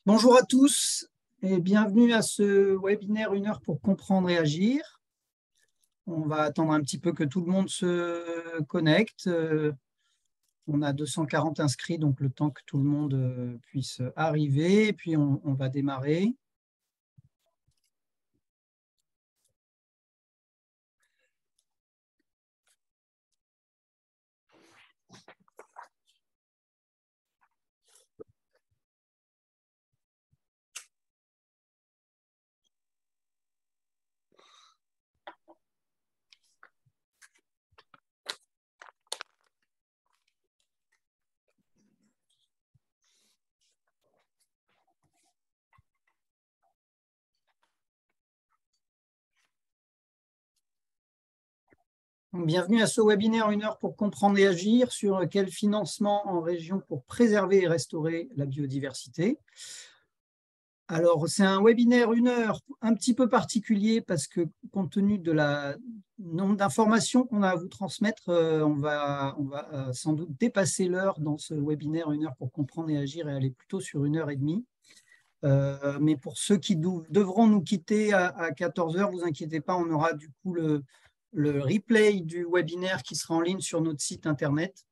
Bonjour à tous et bienvenue à ce webinaire 1 heure pour comprendre et agir. On va attendre un petit peu que tout le monde se connecte. On a 240 inscrits, donc le temps que tout le monde puisse arriver. Et puis on va démarrer. Bienvenue à ce webinaire 1 heure pour comprendre et agir sur quel financement en région pour préserver et restaurer la biodiversité. Alors, c'est un webinaire 1 heure un petit peu particulier parce que compte tenu de la nombre d'informations qu'on a à vous transmettre, on va sans doute dépasser l'heure dans ce webinaire 1 heure pour comprendre et agir et aller plutôt sur 1 heure et demie. Mais pour ceux qui devront nous quitter à 14 heures, vous inquiétez pas, on aura du coup le replay du webinaire qui sera en ligne sur notre site internet.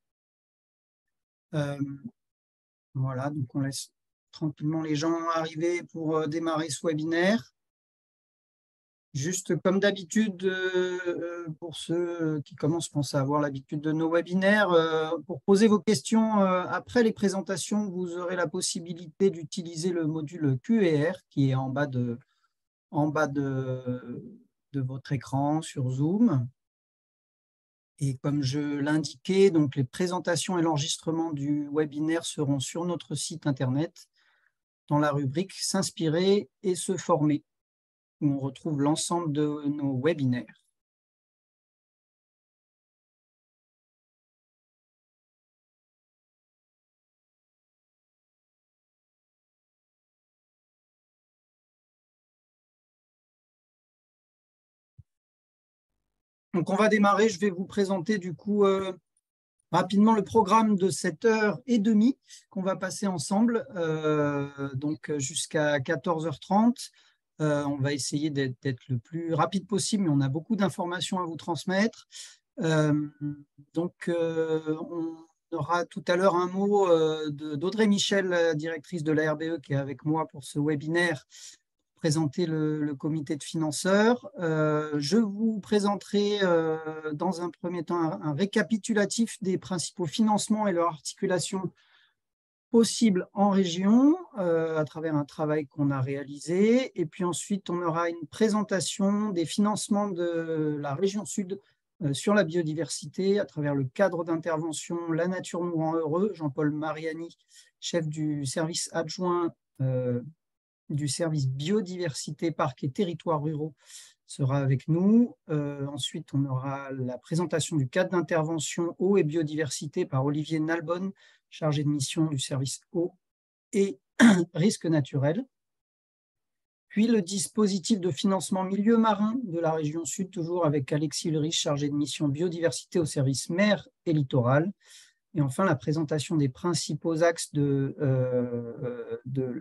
Voilà, donc on laisse tranquillement les gens arriver pour démarrer ce webinaire. Juste comme d'habitude, pour ceux qui commencent, je pense, à avoir l'habitude de nos webinaires, pour poser vos questions après les présentations, vous aurez la possibilité d'utiliser le module Q&R qui est en bas de votre écran sur Zoom. Et comme je l'indiquais, donc les présentations et l'enregistrement du webinaire seront sur notre site internet dans la rubrique S'inspirer et se former, où on retrouve l'ensemble de nos webinaires. Donc on va démarrer, je vais vous présenter du coup rapidement le programme de cette 1h30 qu'on va passer ensemble, donc jusqu'à 14h30. On va essayer d'être le plus rapide possible, mais on a beaucoup d'informations à vous transmettre. On aura tout à l'heure un mot d'Audrey Michel, directrice de la RBE, qui est avec moi pour ce webinaire, présenter le comité de financeurs. Je vous présenterai dans un premier temps un récapitulatif des principaux financements et leur articulation possible en région à travers un travail qu'on a réalisé. Et puis ensuite, on aura une présentation des financements de la région Sud sur la biodiversité à travers le cadre d'intervention La Nature nous rend heureux. Jean-Paul Mariani, chef du service adjoint du service biodiversité, parcs et territoires ruraux, sera avec nous. Ensuite, on aura la présentation du cadre d'intervention eau et biodiversité par Olivier Nalbonne, chargé de mission du service eau et risques naturels. Puis le dispositif de financement milieu marin de la région Sud, toujours avec Alexis Ulrich, chargé de mission biodiversité au service mer et littoral. Et enfin, la présentation des principaux axes de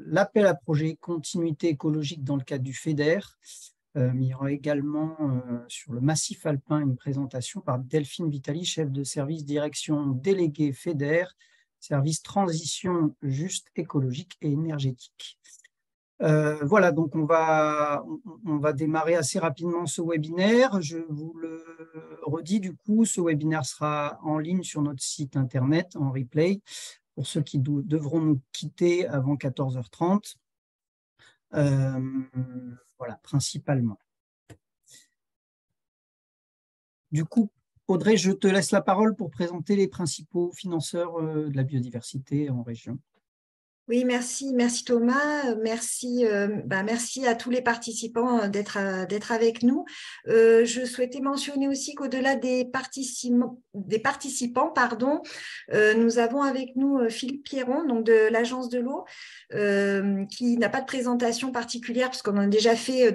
l'appel à projet continuité écologique dans le cadre du FEDER. Il y aura également sur le massif alpin une présentation par Delphine Vitali, chef de service direction déléguée FEDER, service transition juste écologique et énergétique. Voilà, donc on va démarrer assez rapidement ce webinaire. Je vous le redis, du coup, ce webinaire sera en ligne sur notre site internet en replay pour ceux qui devront nous quitter avant 14h30. Voilà, principalement. Du coup, Audrey, je te laisse la parole pour présenter les principaux financeurs de la biodiversité en région. Oui, merci Thomas, merci à tous les participants d'être avec nous. Je souhaitais mentionner aussi qu'au-delà des participants, nous avons avec nous Philippe Pierron, donc de l'Agence de l'eau, qui n'a pas de présentation particulière parce qu'on a déjà fait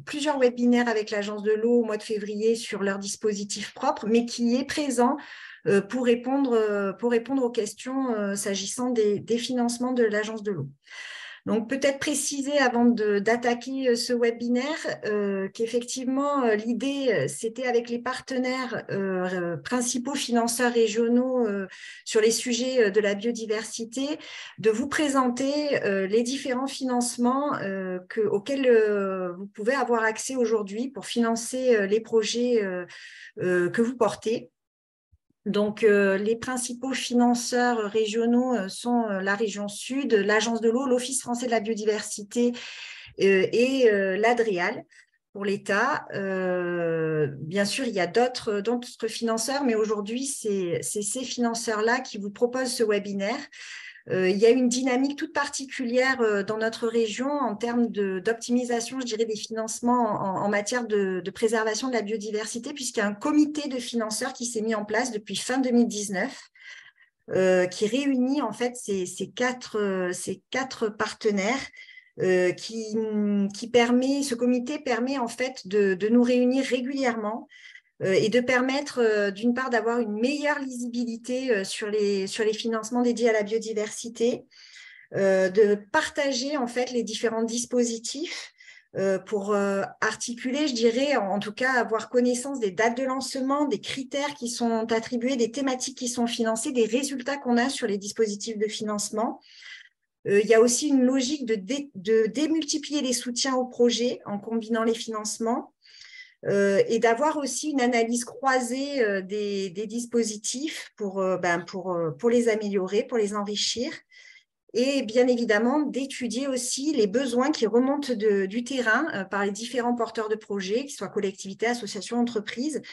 plusieurs webinaires avec l'Agence de l'eau au mois de février sur leur dispositif propre, mais qui est présent pour répondre aux questions s'agissant des financements de l'Agence de l'eau. Donc, peut-être préciser avant d'attaquer ce webinaire qu'effectivement, l'idée, c'était avec les partenaires principaux financeurs régionaux sur les sujets de la biodiversité, de vous présenter les différents financements auxquels vous pouvez avoir accès aujourd'hui pour financer les projets que vous portez. Donc, les principaux financeurs régionaux sont la région Sud, l'Agence de l'eau, l'Office français de la biodiversité et l'Adréal pour l'État. Bien sûr, il y a d'autres financeurs, mais aujourd'hui, c'est ces financeurs-là qui vous proposent ce webinaire. Il y a une dynamique toute particulière dans notre région en termes d'optimisation, je dirais, des financements en matière de préservation de la biodiversité, puisqu'il y a un comité de financeurs qui s'est mis en place depuis fin 2019, qui réunit en fait ces quatre partenaires. Ce comité permet en fait de nous réunir régulièrement et de permettre d'une part d'avoir une meilleure lisibilité sur les financements dédiés à la biodiversité, de partager en fait les différents dispositifs pour articuler, je dirais, en tout cas avoir connaissance des dates de lancement, des critères qui sont attribués, des thématiques qui sont financées, des résultats qu'on a sur les dispositifs de financement. Il y a aussi une logique de démultiplier les soutiens aux projets en combinant les financements. Et d'avoir aussi une analyse croisée des dispositifs pour les améliorer, pour les enrichir. Et bien évidemment, d'étudier aussi les besoins qui remontent du terrain par les différents porteurs de projets, qu'ils soient collectivités, associations, entreprises,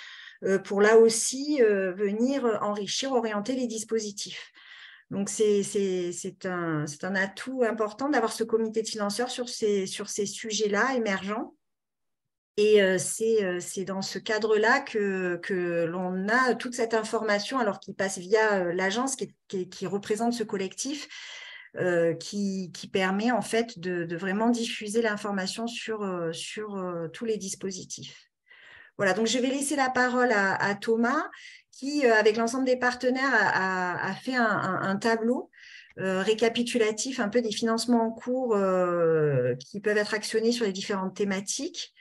pour là aussi venir enrichir, orienter les dispositifs. Donc, c'est un atout important d'avoir ce comité de financeurs sur ces sujets-là émergents. Et c'est dans ce cadre-là que l'on a toute cette information, alors qu'il passe via l'agence qui représente ce collectif, qui permet en fait de vraiment diffuser l'information sur tous les dispositifs. Voilà, donc je vais laisser la parole à Thomas, qui, avec l'ensemble des partenaires, a fait un tableau récapitulatif un peu des financements en cours qui peuvent être actionnés sur les différentes thématiques.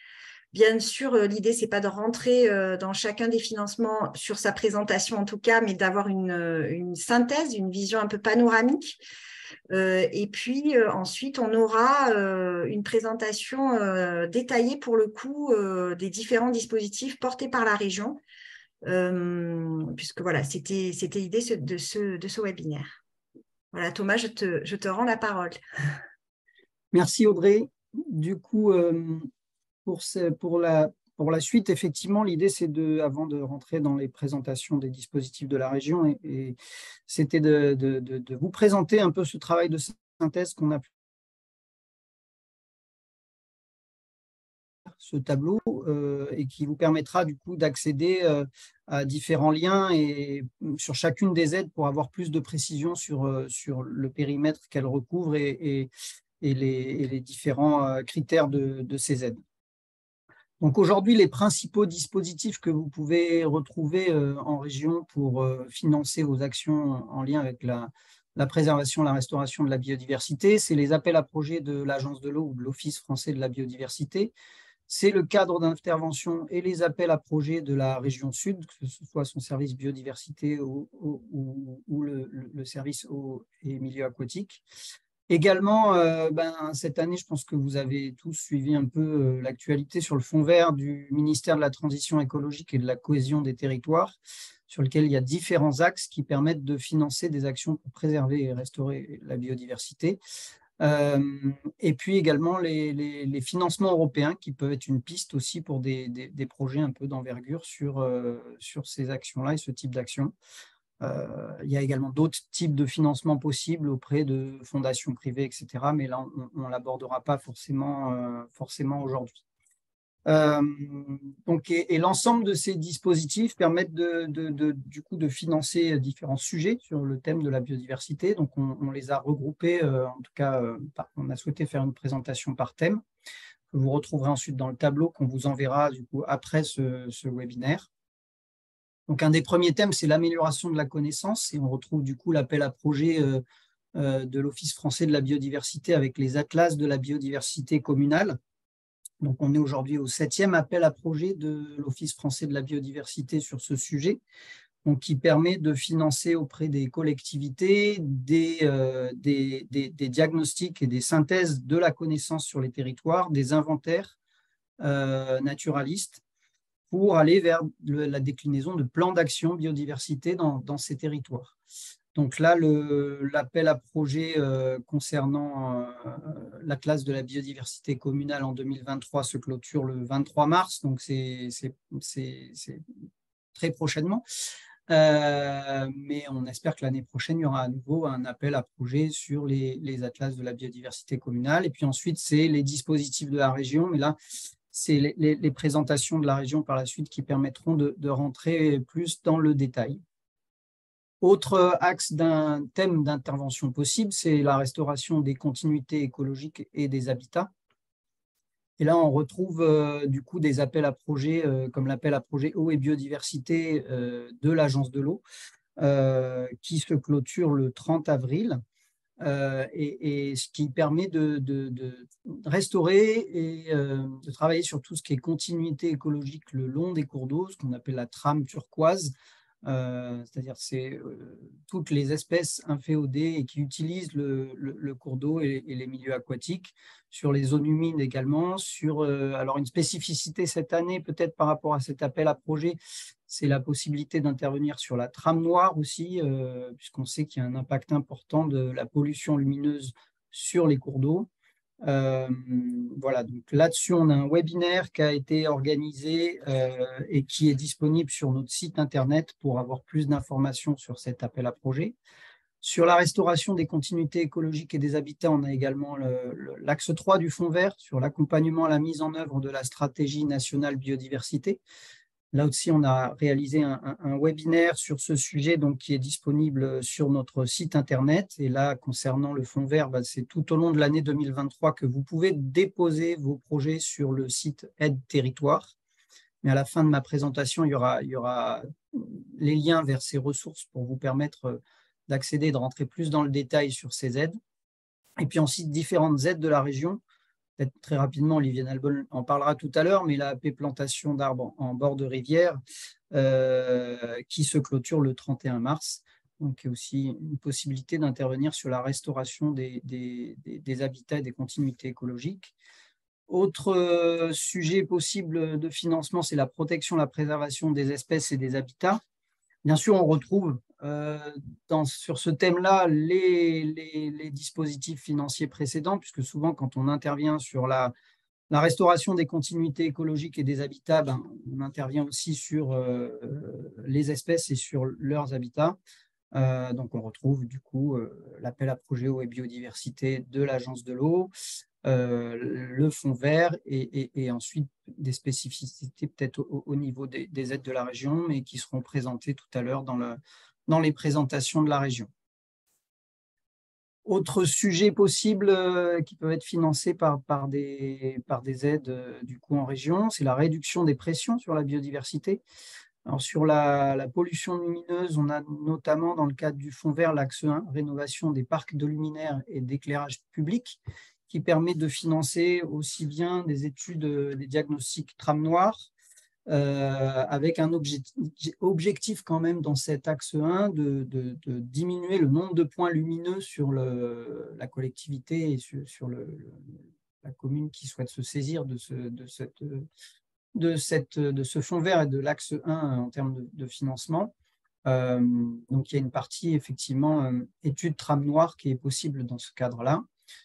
Bien sûr, l'idée, ce n'est pas de rentrer dans chacun des financements sur sa présentation en tout cas, mais d'avoir une synthèse, une vision un peu panoramique. Et puis ensuite, on aura une présentation détaillée pour le coup des différents dispositifs portés par la région, puisque voilà, c'était l'idée de ce webinaire. Voilà, Thomas, je te rends la parole. Merci Audrey. Du coup, pour la suite, effectivement, l'idée, c'est avant de rentrer dans les présentations des dispositifs de la région, et c'était de vous présenter un peu ce travail de synthèse qu'on a pu ce tableau et qui vous permettra du coup d'accéder à différents liens et sur chacune des aides pour avoir plus de précision sur le périmètre qu'elle recouvre et les différents critères de ces aides. Donc aujourd'hui, les principaux dispositifs que vous pouvez retrouver en région pour financer vos actions en lien avec la préservation, la restauration de la biodiversité, c'est les appels à projets de l'Agence de l'eau ou de l'Office français de la biodiversité. C'est le cadre d'intervention et les appels à projets de la région Sud, que ce soit son service biodiversité ou le service eau et milieux aquatiques. Également, cette année, je pense que vous avez tous suivi un peu l'actualité sur le fonds vert du ministère de la Transition écologique et de la cohésion des territoires, sur lequel il y a différents axes qui permettent de financer des actions pour préserver et restaurer la biodiversité. Et puis également les financements européens qui peuvent être une piste aussi pour des projets un peu d'envergure sur ces actions-là et ce type d'actions. Il y a également d'autres types de financements possibles auprès de fondations privées, etc. Mais là, on ne l'abordera pas forcément aujourd'hui. Et l'ensemble de ces dispositifs permettent du coup de financer différents sujets sur le thème de la biodiversité. Donc, on les a regroupés, en tout cas, on a souhaité faire une présentation par thème que vous retrouverez ensuite dans le tableau qu'on vous enverra du coup après ce webinaire. Donc, un des premiers thèmes, c'est l'amélioration de la connaissance et on retrouve du coup l'appel à projet de l'Office français de la biodiversité avec les atlas de la biodiversité communale. Donc, on est aujourd'hui au 7e appel à projet de l'Office français de la biodiversité sur ce sujet, donc qui permet de financer auprès des collectivités des diagnostics et des synthèses de la connaissance sur les territoires, des inventaires naturalistes pour aller vers la déclinaison de plans d'action biodiversité dans ces territoires. Donc là, l'appel à projet concernant la classe de la biodiversité communale en 2023 se clôture le 23 mars, donc c'est très prochainement. Mais on espère que l'année prochaine, il y aura à nouveau un appel à projet sur les atlas de la biodiversité communale. Et puis ensuite, c'est les dispositifs de la région. Mais là, c'est les présentations de la région par la suite qui permettront de rentrer plus dans le détail. Autre axe d'un thème d'intervention possible, c'est la restauration des continuités écologiques et des habitats. Et là, on retrouve du coup des appels à projets comme l'appel à projet eau et biodiversité de l'Agence de l'eau qui se clôture le 30 avril et ce qui permet de restaurer et de travailler sur tout ce qui est continuité écologique le long des cours d'eau, ce qu'on appelle la trame turquoise. C'est-à-dire c'est toutes les espèces inféodées et qui utilisent le cours d'eau et les milieux aquatiques, sur les zones humides également, sur alors une spécificité cette année peut-être par rapport à cet appel à projet, c'est la possibilité d'intervenir sur la trame noire aussi, puisqu'on sait qu'il y a un impact important de la pollution lumineuse sur les cours d'eau. Voilà, donc là-dessus, on a un webinaire qui a été organisé et qui est disponible sur notre site internet pour avoir plus d'informations sur cet appel à projet. Sur la restauration des continuités écologiques et des habitats, on a également l'axe 3 du Fonds vert sur l'accompagnement à la mise en œuvre de la stratégie nationale biodiversité. Là aussi, on a réalisé un webinaire sur ce sujet donc, qui est disponible sur notre site internet. Et là, concernant le Fonds vert, c'est tout au long de l'année 2023 que vous pouvez déposer vos projets sur le site Aide Territoire. Mais à la fin de ma présentation, il y aura les liens vers ces ressources pour vous permettre d'accéder, de rentrer plus dans le détail sur ces aides. Et puis ensuite, différentes aides de la région. Peut-être très rapidement, Olivier Nalbon en parlera tout à l'heure, mais la plantation d'arbres en bord de rivière qui se clôture le 31 mars. Donc, il y a aussi une possibilité d'intervenir sur la restauration des habitats et des continuités écologiques. Autre sujet possible de financement, c'est la protection, la préservation des espèces et des habitats. Bien sûr, on retrouve sur ce thème-là les dispositifs financiers précédents, puisque souvent, quand on intervient sur la restauration des continuités écologiques et des habitats, on intervient aussi sur les espèces et sur leurs habitats. Donc, on retrouve du coup l'appel à projet eau et biodiversité de l'Agence de l'eau, le Fonds vert et ensuite des spécificités peut-être au niveau des aides de la région, mais qui seront présentées tout à l'heure dans les présentations de la région. Autre sujet possible qui peuvent être financés par des aides du coup en région, c'est la réduction des pressions sur la biodiversité. Alors sur la pollution lumineuse, on a notamment dans le cadre du Fonds vert l'axe 1, rénovation des parcs de luminaires et d'éclairage public, qui permet de financer aussi bien des études, des diagnostics trame noire, avec un objectif quand même dans cet axe 1 de diminuer le nombre de points lumineux sur la collectivité et sur la commune qui souhaite se saisir de ce fonds vert et de l'axe 1 en termes de financement. Donc il y a une partie effectivement étude trame noire qui est possible dans ce cadre-là.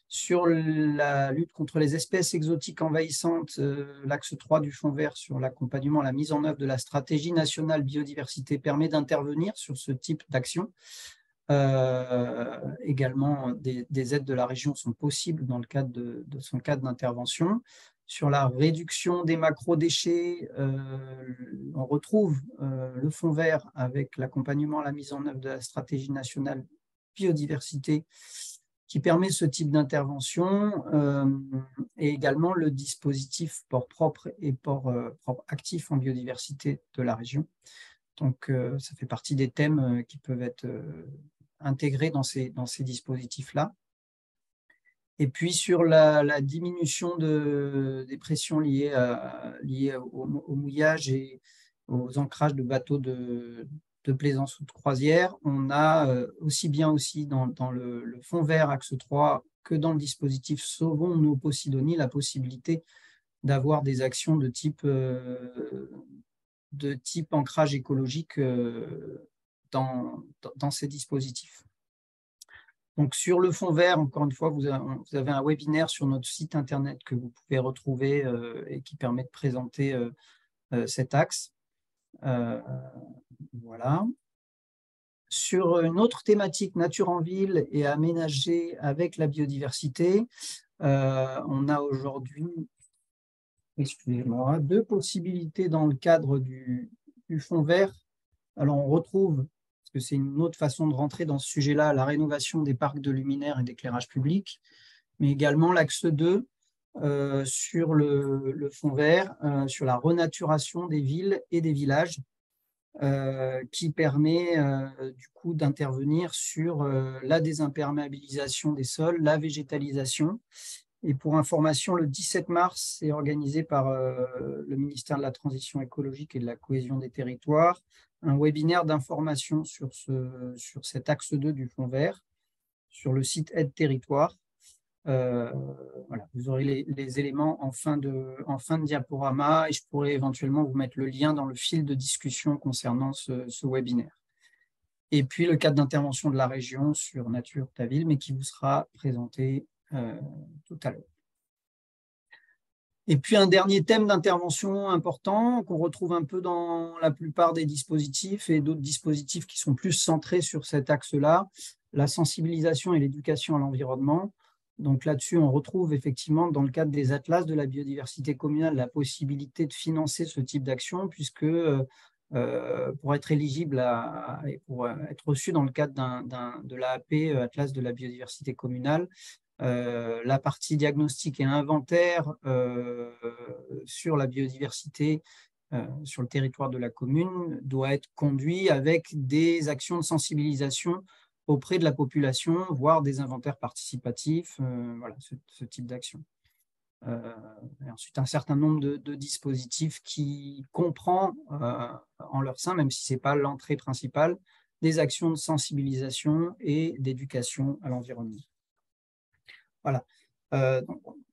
Sur la lutte contre les espèces exotiques envahissantes, l'axe 3 du Fonds vert sur l'accompagnement à la mise en œuvre de la stratégie nationale biodiversité permet d'intervenir sur ce type d'action. Également, des aides de la région sont possibles dans le cadre de son cadre d'intervention. Sur la réduction des macro-déchets, on retrouve le Fonds vert avec l'accompagnement à la mise en œuvre de la stratégie nationale biodiversité qui permet ce type d'intervention et également le dispositif port propre et port propre actif en biodiversité de la région. Donc, ça fait partie des thèmes qui peuvent être intégrés dans ces dispositifs-là. Et puis sur la diminution des pressions liées au mouillage et aux ancrages de bateaux de plaisance ou de croisière, on a aussi bien dans le fonds vert axe 3 que dans le dispositif Sauvons nos Posidonie la possibilité d'avoir des actions de type ancrage écologique dans ces dispositifs. Donc, sur le fond vert, encore une fois, vous avez un webinaire sur notre site internet que vous pouvez retrouver et qui permet de présenter cet axe. Voilà. Sur une autre thématique, nature en ville et aménagée avec la biodiversité, on a aujourd'hui, excusez-moi, 2 possibilités dans le cadre du fond vert. Alors, on retrouve, parce que c'est une autre façon de rentrer dans ce sujet-là, la rénovation des parcs de luminaires et d'éclairage public, mais également l'axe 2 sur le fond vert, sur la renaturation des villes et des villages, qui permet du coup d'intervenir sur la désimperméabilisation des sols, la végétalisation. Et pour information, le 17 mars, c'est organisé par le ministère de la Transition écologique et de la cohésion des territoires, un webinaire d'information sur cet axe 2 du Fonds vert, sur le site Aide Territoire. Voilà, vous aurez les éléments en fin de diaporama et je pourrais éventuellement vous mettre le lien dans le fil de discussion concernant ce webinaire. Et puis le cadre d'intervention de la région sur Nature ta ville, mais qui vous sera présenté tout à l'heure. Et puis un dernier thème d'intervention important qu'on retrouve un peu dans la plupart des dispositifs et d'autres dispositifs qui sont plus centrés sur cet axe-là, la sensibilisation et l'éducation à l'environnement. Donc là-dessus, on retrouve effectivement dans le cadre des atlas de la biodiversité communale la possibilité de financer ce type d'action puisque pour être éligible et pour être reçu dans le cadre de l'AAP, Atlas de la biodiversité communale, la partie diagnostic et inventaire sur la biodiversité sur le territoire de la commune doit être conduit avec des actions de sensibilisation auprès de la population, voire des inventaires participatifs, voilà, ce type d'action. Et ensuite, un certain nombre de dispositifs qui comprend en leur sein, même si ce n'est pas l'entrée principale, des actions de sensibilisation et d'éducation à l'environnement. Voilà.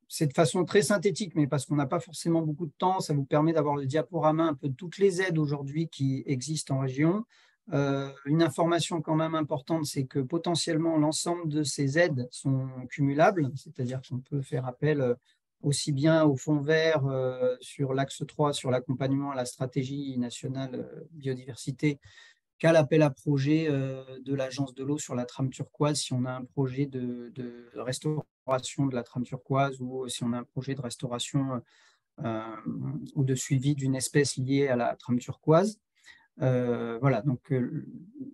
C'est de façon très synthétique, mais parce qu'on n'a pas forcément beaucoup de temps, ça vous permet d'avoir le diaporama un peu de toutes les aides aujourd'hui qui existent en région. Une information quand même importante, c'est que potentiellement l'ensemble de ces aides sont cumulables, c'est-à-dire qu'on peut faire appel aussi bien au fonds vert sur l'axe 3, sur l'accompagnement à la stratégie nationale biodiversité, qu'à l'appel à projet de l'Agence de l'eau sur la trame turquoise, si on a un projet de restauration de la trame turquoise ou si on a un projet de restauration ou de suivi d'une espèce liée à la trame turquoise. Voilà, donc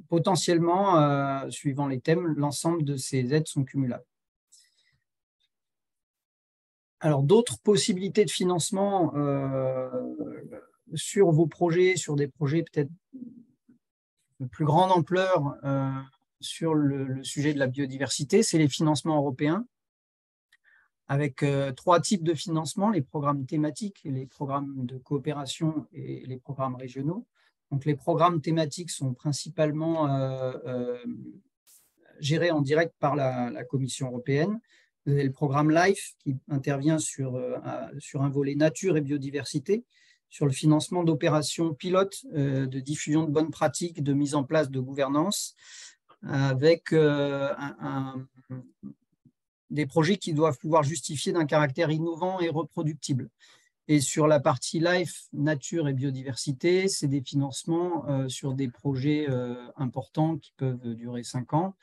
potentiellement, suivant les thèmes, l'ensemble de ces aides sont cumulables. Alors, d'autres possibilités de financement sur vos projets, sur des projets peut-être de plus grande ampleur sur le sujet de la biodiversité, c'est les financements européens, avec 3 types de financement, les programmes thématiques, les programmes de coopération et les programmes régionaux. Donc, les programmes thématiques sont principalement gérés en direct par la Commission européenne. Vous avez le programme LIFE qui intervient sur un volet nature et biodiversité, sur le financement d'opérations pilotes de diffusion de bonnes pratiques, de mise en place de gouvernance, avec des projets qui doivent pouvoir justifier d'un caractère innovant et reproductible. Et sur la partie LIFE, nature et biodiversité, c'est des financements sur des projets importants qui peuvent durer 5 ans,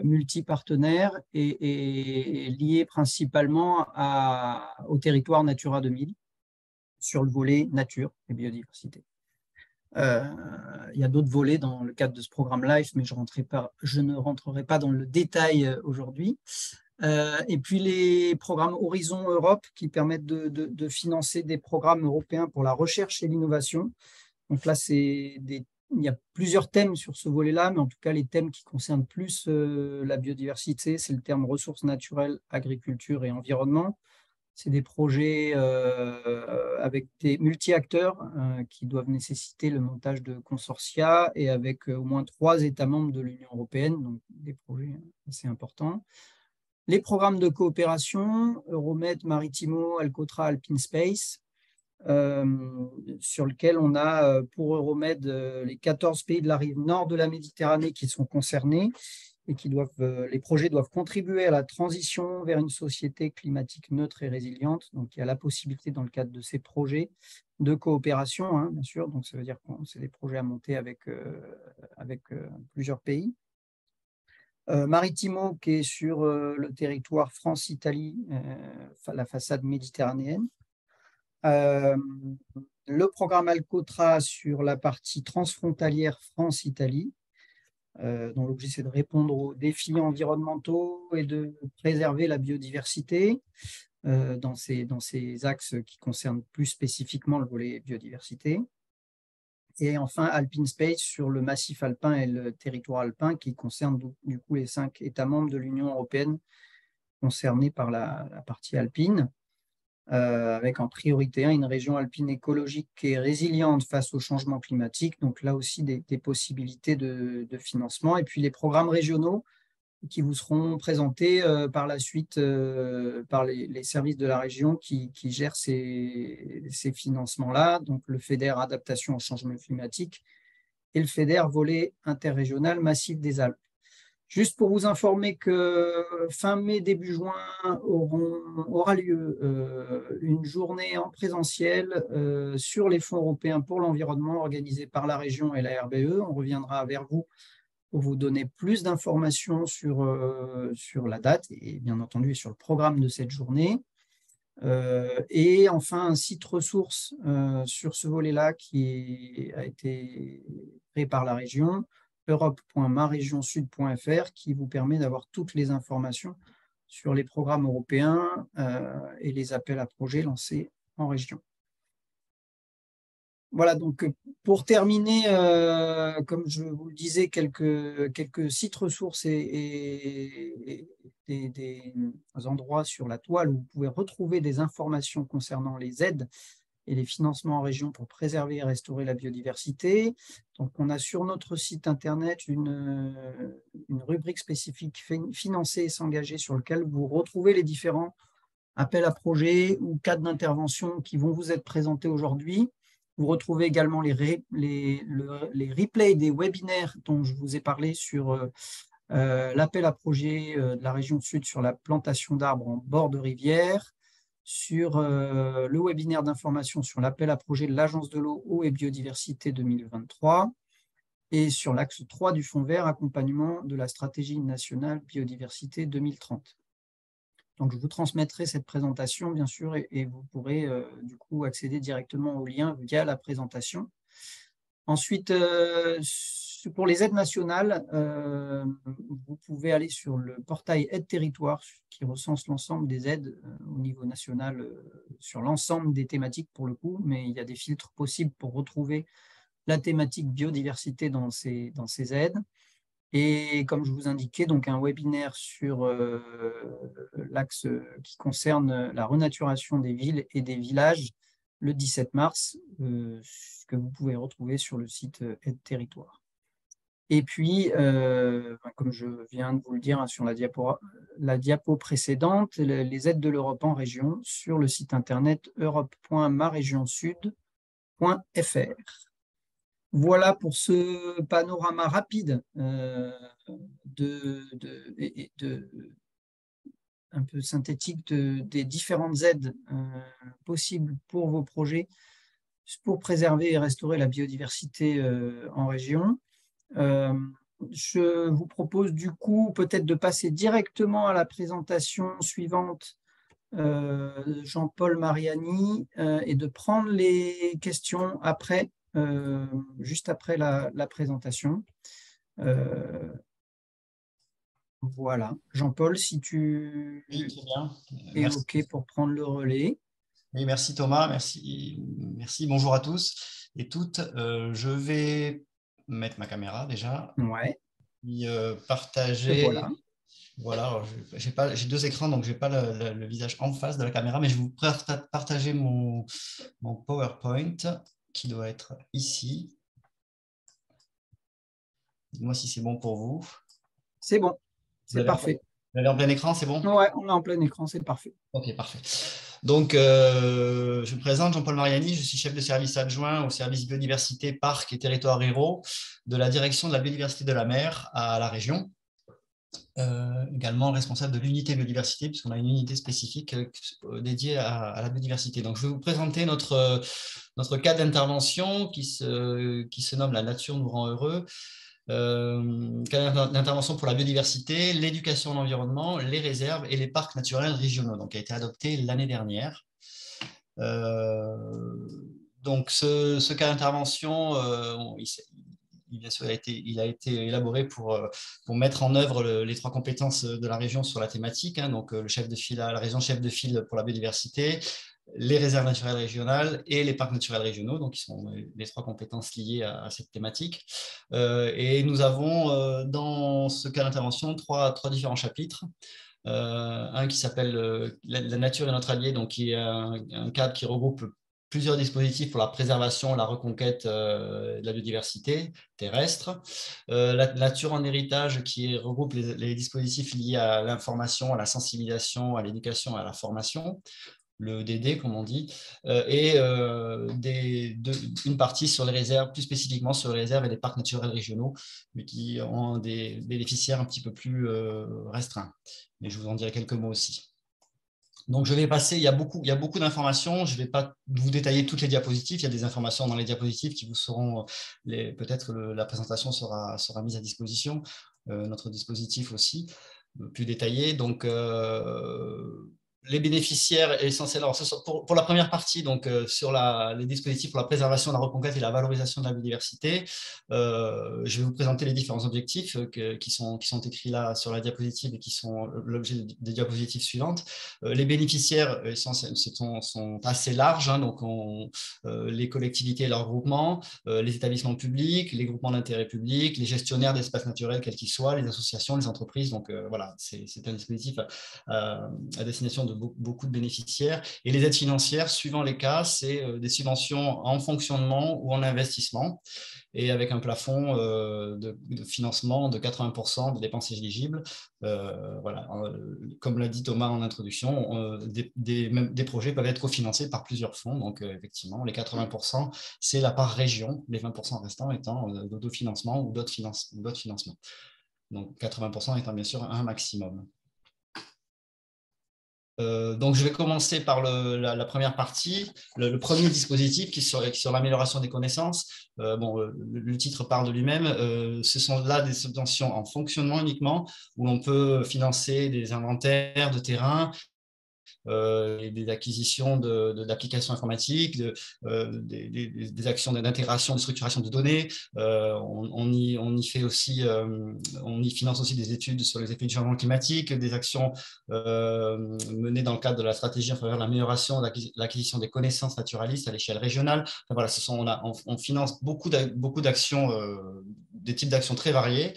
multi-partenaires et liés principalement au territoire Natura 2000 sur le volet nature et biodiversité. Il y a d'autres volets dans le cadre de ce programme LIFE, mais je ne rentrerai pas dans le détail aujourd'hui. Et puis les programmes Horizon Europe qui permettent de financer des programmes européens pour la recherche et l'innovation. Donc là, c'est des il y a plusieurs thèmes sur ce volet-là, mais en tout cas, les thèmes qui concernent plus la biodiversité, c'est le terme ressources naturelles, agriculture et environnement. C'est des projets avec des multi-acteurs qui doivent nécessiter le montage de consortia et avec au moins 3 États membres de l'Union européenne, donc des projets assez importants. Les programmes de coopération, Euromed, Maritimo, Alcotra, Alpine Space, sur lequel on a pour Euromed les 14 pays de la rive nord de la Méditerranée qui sont concernés et les projets doivent contribuer à la transition vers une société climatique neutre et résiliente. Donc il y a la possibilité dans le cadre de ces projets de coopération, hein, bien sûr. Donc ça veut dire que c'est des projets à monter avec plusieurs pays. Maritimo qui est sur le territoire France-Italie, la façade méditerranéenne. Le programme Alcotra sur la partie transfrontalière France-Italie, dont l'objet c'est de répondre aux défis environnementaux et de préserver la biodiversité dans ces axes qui concernent plus spécifiquement le volet biodiversité. Et enfin, Alpine Space sur le massif alpin et le territoire alpin qui concerne du coup les 5 États membres de l'Union européenne concernés par la partie alpine. Avec en priorité une région alpine écologique qui est résiliente face au changement climatique. Donc là aussi, des possibilités de financement. Et puis les programmes régionaux qui vous seront présentés par la suite par les services de la région qui gèrent ces financements-là. Donc le FEDER Adaptation au changement climatique et le FEDER Volet interrégional Massif des Alpes. Juste pour vous informer que fin mai, début juin, aura lieu une journée en présentiel sur les fonds européens pour l'environnement organisée par la région et la RBE. On reviendra vers vous pour vous donner plus d'informations sur la date et bien entendu sur le programme de cette journée. Et enfin, un site ressource sur ce volet-là qui a été créé par la région, europe.maregionsud.fr, qui vous permet d'avoir toutes les informations sur les programmes européens et les appels à projets lancés en région. Voilà, donc pour terminer, comme je vous le disais, quelques sites ressources et des endroits sur la toile où vous pouvez retrouver des informations concernant les aides et les financements en région pour préserver et restaurer la biodiversité. Donc, on a sur notre site internet une rubrique spécifique financer et s'engager sur lequel vous retrouvez les différents appels à projets ou cadres d'intervention qui vont vous être présentés aujourd'hui. Vous retrouvez également les replays des webinaires dont je vous ai parlé sur l'appel à projet de la région Sud sur la plantation d'arbres en bord de rivière, sur le webinaire d'information sur l'appel à projet de l'Agence de l'eau, eau et biodiversité 2023 et sur l'axe 3 du Fonds vert, accompagnement de la stratégie nationale biodiversité 2030. Donc, je vous transmettrai cette présentation, bien sûr, et vous pourrez du coup accéder directement au lien via la présentation. Ensuite, pour les aides nationales, vous pouvez aller sur le portail Aide Territoire qui recense l'ensemble des aides au niveau national sur l'ensemble des thématiques pour le coup, mais il y a des filtres possibles pour retrouver la thématique biodiversité dans ces aides. Et comme je vous indiquais, donc un webinaire sur l'axe qui concerne la renaturation des villes et des villages le 17 mars, que vous pouvez retrouver sur le site Aide Territoire. Et puis, comme je viens de vous le dire sur la diapo précédente, les aides de l'Europe en région sur le site internet europe.maregionsud.fr. Voilà pour ce panorama rapide un peu synthétique des différentes aides possibles pour vos projets pour préserver et restaurer la biodiversité en région. Je vous propose du coup peut-être de passer directement à la présentation suivante Jean-Paul Mariani et de prendre les questions après. Juste après la présentation. Voilà. Jean-Paul, si tu es OK pour prendre le relais. Oui, merci Thomas, merci. Bonjour à tous et toutes. Je vais mettre ma caméra déjà. Ouais, Puis et partager. voilà. Voilà, alors j'ai deux écrans, donc je n'ai pas le visage en face de la caméra, mais je vais vous partager mon PowerPoint qui doit être ici. Dites-moi si c'est bon pour vous. C'est bon, Vous c'est parfait. Vous l'avez en plein écran, c'est bon? Ouais, on est en plein écran, c'est parfait. Ok, parfait. Donc, je me présente, Jean-Paul Mariani, je suis chef de service adjoint au service biodiversité, parcs et territoires ruraux de la direction de la biodiversité de la mer à la région. Également responsable de l'unité biodiversité, puisqu'on a une unité spécifique dédiée à la biodiversité. Donc, je vais vous présenter notre cas d'intervention qui se nomme « La nature nous rend heureux ». Cas d'intervention pour la biodiversité, l'éducation à l'environnement, les réserves et les parcs naturels régionaux, donc qui a été adopté l'année dernière. Donc, ce cas d'intervention, bien sûr, il a été élaboré pour mettre en œuvre les trois compétences de la région sur la thématique. Hein, donc, le chef de file, la région chef de file pour la biodiversité, les réserves naturelles régionales et les parcs naturels régionaux, donc qui sont les trois compétences liées à cette thématique. Et nous avons dans ce cas d'intervention trois différents chapitres. Un qui s'appelle La nature est notre allié, donc qui est un cadre qui regroupe plusieurs dispositifs pour la préservation, la reconquête de la biodiversité terrestre. La nature en héritage qui regroupe les dispositifs liés à l'information, à la sensibilisation, à l'éducation et à la formation, le DD comme on dit, et une partie sur les réserves, plus spécifiquement sur les réserves et les parcs naturels régionaux, mais qui ont des bénéficiaires un petit peu plus restreints. Mais je vous en dirai quelques mots aussi. Donc, je vais passer, il y a beaucoup d'informations. Je ne vais pas vous détailler toutes les diapositives. Il y a des informations dans les diapositives qui vous seront, peut-être la présentation sera mise à disposition. Notre dispositif aussi, plus détaillé. Donc, les bénéficiaires essentiels. Alors, pour la première partie, donc, sur les dispositifs pour la préservation, la reconquête et la valorisation de la biodiversité, je vais vous présenter les différents objectifs qui sont écrits là sur la diapositive et qui sont l'objet des diapositives suivantes. Les bénéficiaires sont assez larges, hein, donc les collectivités et leurs groupements, les établissements publics, les groupements d'intérêt public, les gestionnaires d'espaces naturels, quels qu'ils soient, les associations, les entreprises. Donc, voilà, c'est un dispositif à destination de beaucoup de bénéficiaires. Et les aides financières, suivant les cas, c'est des subventions en fonctionnement ou en investissement, et avec un plafond de financement de 80% des dépenses éligibles. Voilà. Comme l'a dit Thomas en introduction, des projets peuvent être cofinancés par plusieurs fonds. Donc, effectivement, les 80%, c'est la part région, les 20% restants étant d'autofinancement ou d'autres financements. Donc, 80% étant bien sûr un maximum. Donc, je vais commencer par la première partie, le premier dispositif qui est sur l'amélioration des connaissances. Le titre parle de lui-même. Ce sont là des subventions en fonctionnement uniquement, où on peut financer des inventaires de terrain, des acquisitions d'applications informatiques, des actions d'intégration, de structuration de données. On y fait aussi, on y finance aussi des études sur les effets du changement climatique, des actions menées dans le cadre de la stratégie en faveur de l'amélioration de l'acquisition des connaissances naturalistes à l'échelle régionale. Enfin, voilà, on finance beaucoup d'actions, des types d'actions très variés.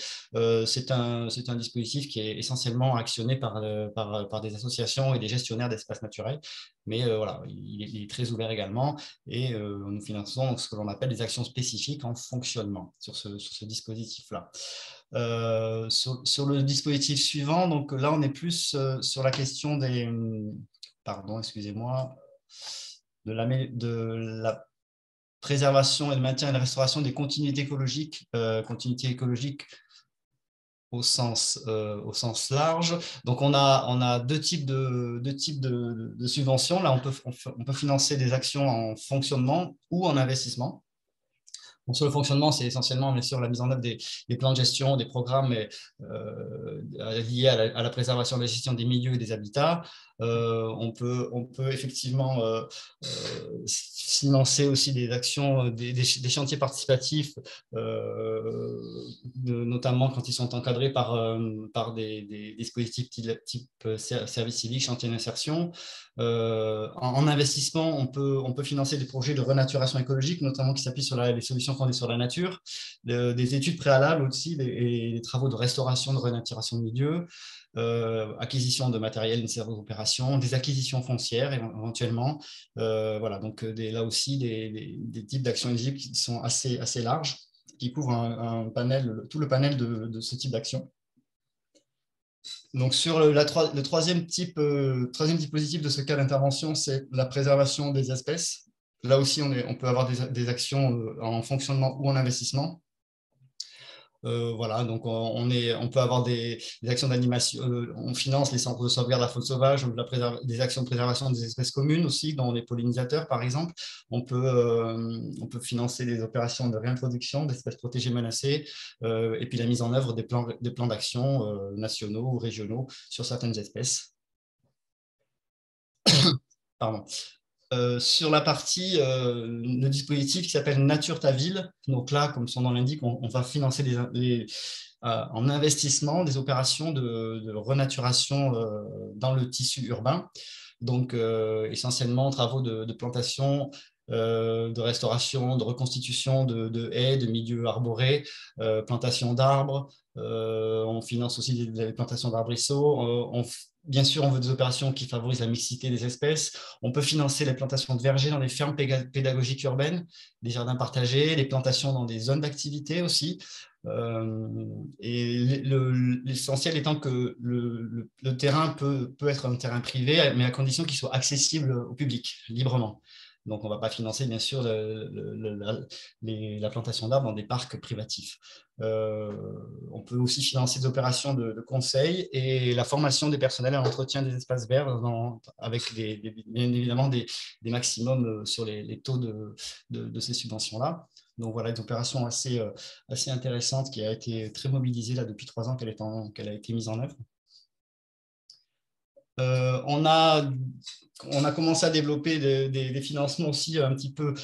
C'est un dispositif qui est essentiellement actionné par des associations et des gestionnaires d'espaces naturels, mais voilà, il est très ouvert également, et nous finançons donc ce que l'on appelle des actions spécifiques en fonctionnement sur ce dispositif-là. Sur le dispositif suivant, donc là on est plus sur la question des... Pardon, excusez-moi, de la préservation et le maintien et la restauration des continuités écologiques au sens large. Donc, on a deux types de subventions. Là, on peut financer des actions en fonctionnement ou en investissement. Donc, sur le fonctionnement, c'est essentiellement bien sûr la mise en œuvre des plans de gestion, des programmes liés à la préservation et la gestion des milieux et des habitats. On peut effectivement financer aussi des actions, des chantiers participatifs, notamment quand ils sont encadrés par des dispositifs type service civique, chantier d'insertion. En investissement, on peut financer des projets de renaturation écologique, notamment qui s'appuient sur les solutions fondées sur la nature. des études préalables aussi et des travaux de restauration, de renaturation de milieux, acquisition de matériel nécessaire aux opérations, des acquisitions foncières éventuellement. Voilà, donc là aussi des types d'actions éligibles qui sont assez larges, qui couvrent un panel, tout le panel de ce type d'action. Donc, sur le troisième dispositif de ce cas d'intervention, c'est la préservation des espèces. Là aussi, on peut avoir des actions en fonctionnement ou en investissement. Voilà, donc on peut avoir des actions d'animation, on finance les centres de sauvegarde de la faune sauvage, des actions de préservation des espèces communes aussi, dans les pollinisateurs par exemple. On peut financer des opérations de réintroduction d'espèces protégées menacées, et puis la mise en œuvre des plans d'action nationaux ou régionaux sur certaines espèces. Pardon. Sur la partie, le dispositif qui s'appelle Nature ta ville. Donc là, comme son nom l'indique, on va financer en investissement des opérations de renaturation dans le tissu urbain. Donc essentiellement travaux de plantation, de restauration, de reconstitution de haies, de milieux arborés, plantation d'arbres. On finance aussi des plantations d'arbrisseaux. Bien sûr, on veut des opérations qui favorisent la mixité des espèces. On peut financer les plantations de vergers dans les fermes pédagogiques urbaines, des jardins partagés, les plantations dans des zones d'activité aussi. Et l'essentiel étant que le terrain peut être un terrain privé, mais à condition qu'il soit accessible au public, librement. Donc, on ne va pas financer, bien sûr, la plantation d'arbres dans des parcs privatifs. On peut aussi financer des opérations de conseil et la formation des personnels à l'entretien des espaces verts avec bien évidemment des maximums sur les taux de ces subventions-là. Donc voilà, une opération assez intéressante qui a été très mobilisée là, depuis 3 ans qu'elle a été mise en œuvre. On a commencé à développer des financements aussi un petit peu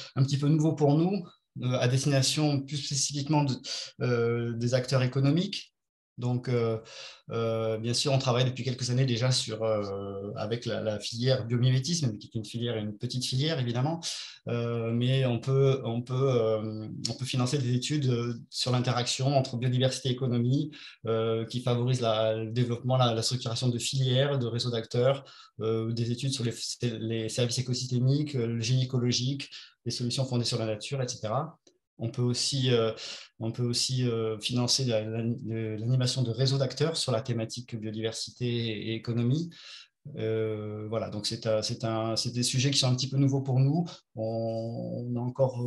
nouveaux pour nous, à destination plus spécifiquement des acteurs économiques. Donc, bien sûr, on travaille depuis quelques années déjà avec la filière biomimétisme, qui est une petite filière, évidemment, mais on peut financer des études sur l'interaction entre biodiversité et économie, qui favorisent le développement, la structuration de filières, de réseaux d'acteurs, des études sur les services écosystémiques, le génie écologique, les solutions fondées sur la nature, etc. On peut aussi financer l'animation de réseaux d'acteurs sur la thématique biodiversité et économie. Voilà, donc c'est des sujets qui sont un petit peu nouveaux pour nous. On a encore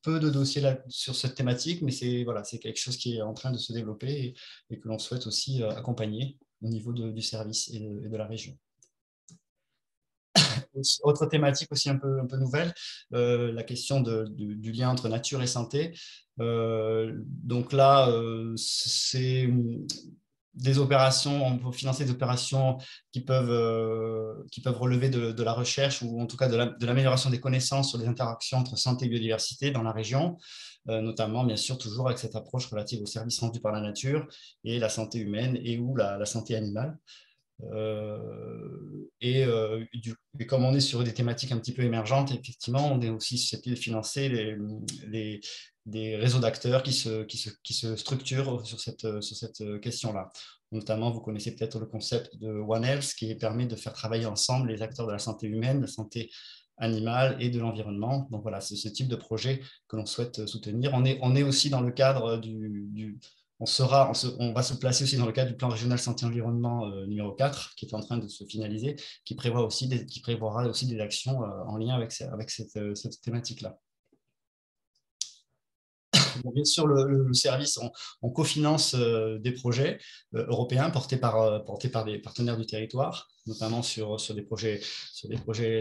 peu de dossiers sur cette thématique, mais c'est quelque chose qui est en train de se développer et que l'on souhaite aussi accompagner au niveau du service et de la région. Autre thématique aussi un peu nouvelle, la question du lien entre nature et santé. Donc là, c'est des opérations, on peut financer des opérations qui peuvent relever de la recherche ou en tout cas de l'amélioration des connaissances sur les interactions entre santé et biodiversité dans la région, notamment bien sûr toujours avec cette approche relative aux services rendus par la nature et la santé humaine et ou la santé animale. Et comme on est sur des thématiques un petit peu émergentes, effectivement, on est aussi susceptible de financer des réseaux d'acteurs qui se structurent sur cette question-là. Notamment, vous connaissez peut-être le concept de One Health qui permet de faire travailler ensemble les acteurs de la santé humaine, de la santé animale et de l'environnement. Donc voilà, c'est ce type de projet que l'on souhaite soutenir. On est aussi dans le cadre on va se placer aussi dans le cadre du plan régional santé-environnement numéro 4, qui est en train de se finaliser, qui prévoira aussi des actions en lien avec cette thématique-là. Bon, bien sûr, le service, on cofinance des projets européens portés par des partenaires du territoire, notamment sur des projets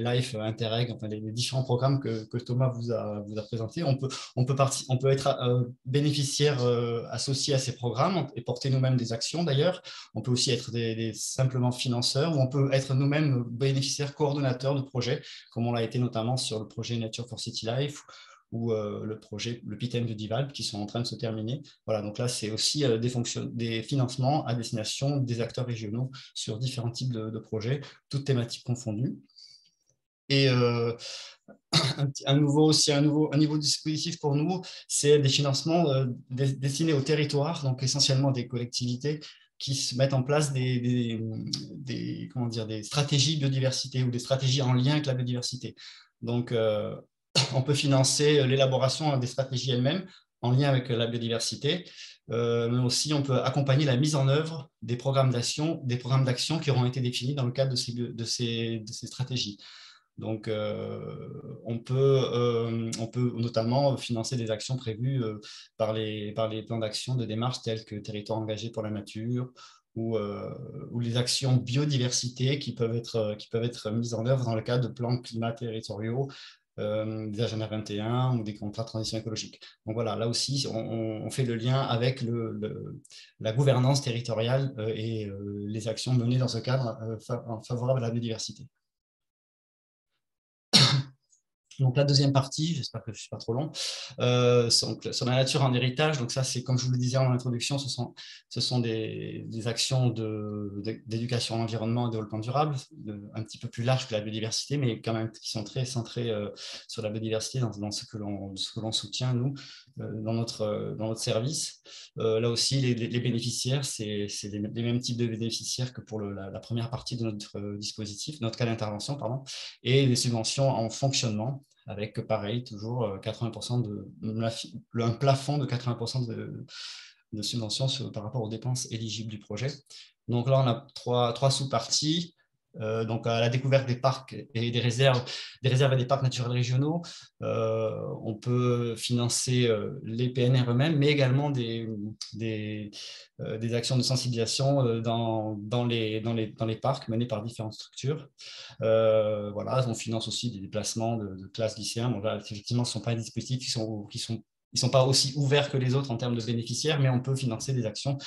LIFE, Interreg, enfin les différents programmes que Thomas vous a présentés. On peut être bénéficiaire associé à ces programmes et porter nous-mêmes des actions d'ailleurs. On peut aussi être simplement financeurs ou on peut être nous-mêmes bénéficiaires coordonnateurs de projets, comme on l'a été notamment sur le projet Nature for City Life ou le projet, le PITEM de Divalp, qui sont en train de se terminer. Voilà, donc là, c'est aussi des financements à destination des acteurs régionaux sur différents types de projets, toutes thématiques confondues. Et un nouveau dispositif pour nous, c'est des financements destinés aux territoires, donc essentiellement des collectivités qui se mettent en place comment dire, des stratégies biodiversité ou des stratégies en lien avec la biodiversité. Donc, on peut financer l'élaboration des stratégies elles-mêmes en lien avec la biodiversité, mais aussi on peut accompagner la mise en œuvre des programmes d'action qui auront été définis dans le cadre de ces stratégies. Donc, on peut notamment financer des actions prévues par les plans d'action de démarche tels que Territoires engagés pour la nature ou les actions biodiversité qui peuvent être mises en œuvre dans le cadre de plans climat territoriaux, des agendas 21 ou des contrats de transition écologique. Donc voilà, là aussi, on fait le lien avec la gouvernance territoriale et les actions menées dans ce cadre favorables à la biodiversité. Donc la deuxième partie, j'espère que je ne suis pas trop long, sur la nature en héritage. Donc ça, c'est comme je vous le disais en introduction, ce sont des actions d'éducation à l'environnement et de développement durable, un petit peu plus larges que la biodiversité, mais quand même qui sont très centrées sur la biodiversité dans ce que l'on soutient, nous, dans notre service. Là aussi, les bénéficiaires, c'est les mêmes types de bénéficiaires que pour la première partie de notre dispositif, notre cas d'intervention, pardon, et des subventions en fonctionnement, avec pareil, toujours 80% un plafond de 80% de subventions par rapport aux dépenses éligibles du projet. Donc là, on a trois sous-parties. Donc à la découverte des parcs et des réserves et des parcs naturels régionaux, on peut financer les PNR eux-mêmes, mais également des actions de sensibilisation dans les parcs menées par différentes structures. Voilà, on finance aussi des déplacements de classes lycéens. Bon, là, effectivement, ce ne sont pas des dispositifs ils sont pas aussi ouverts que les autres en termes de bénéficiaires, mais on peut financer des actions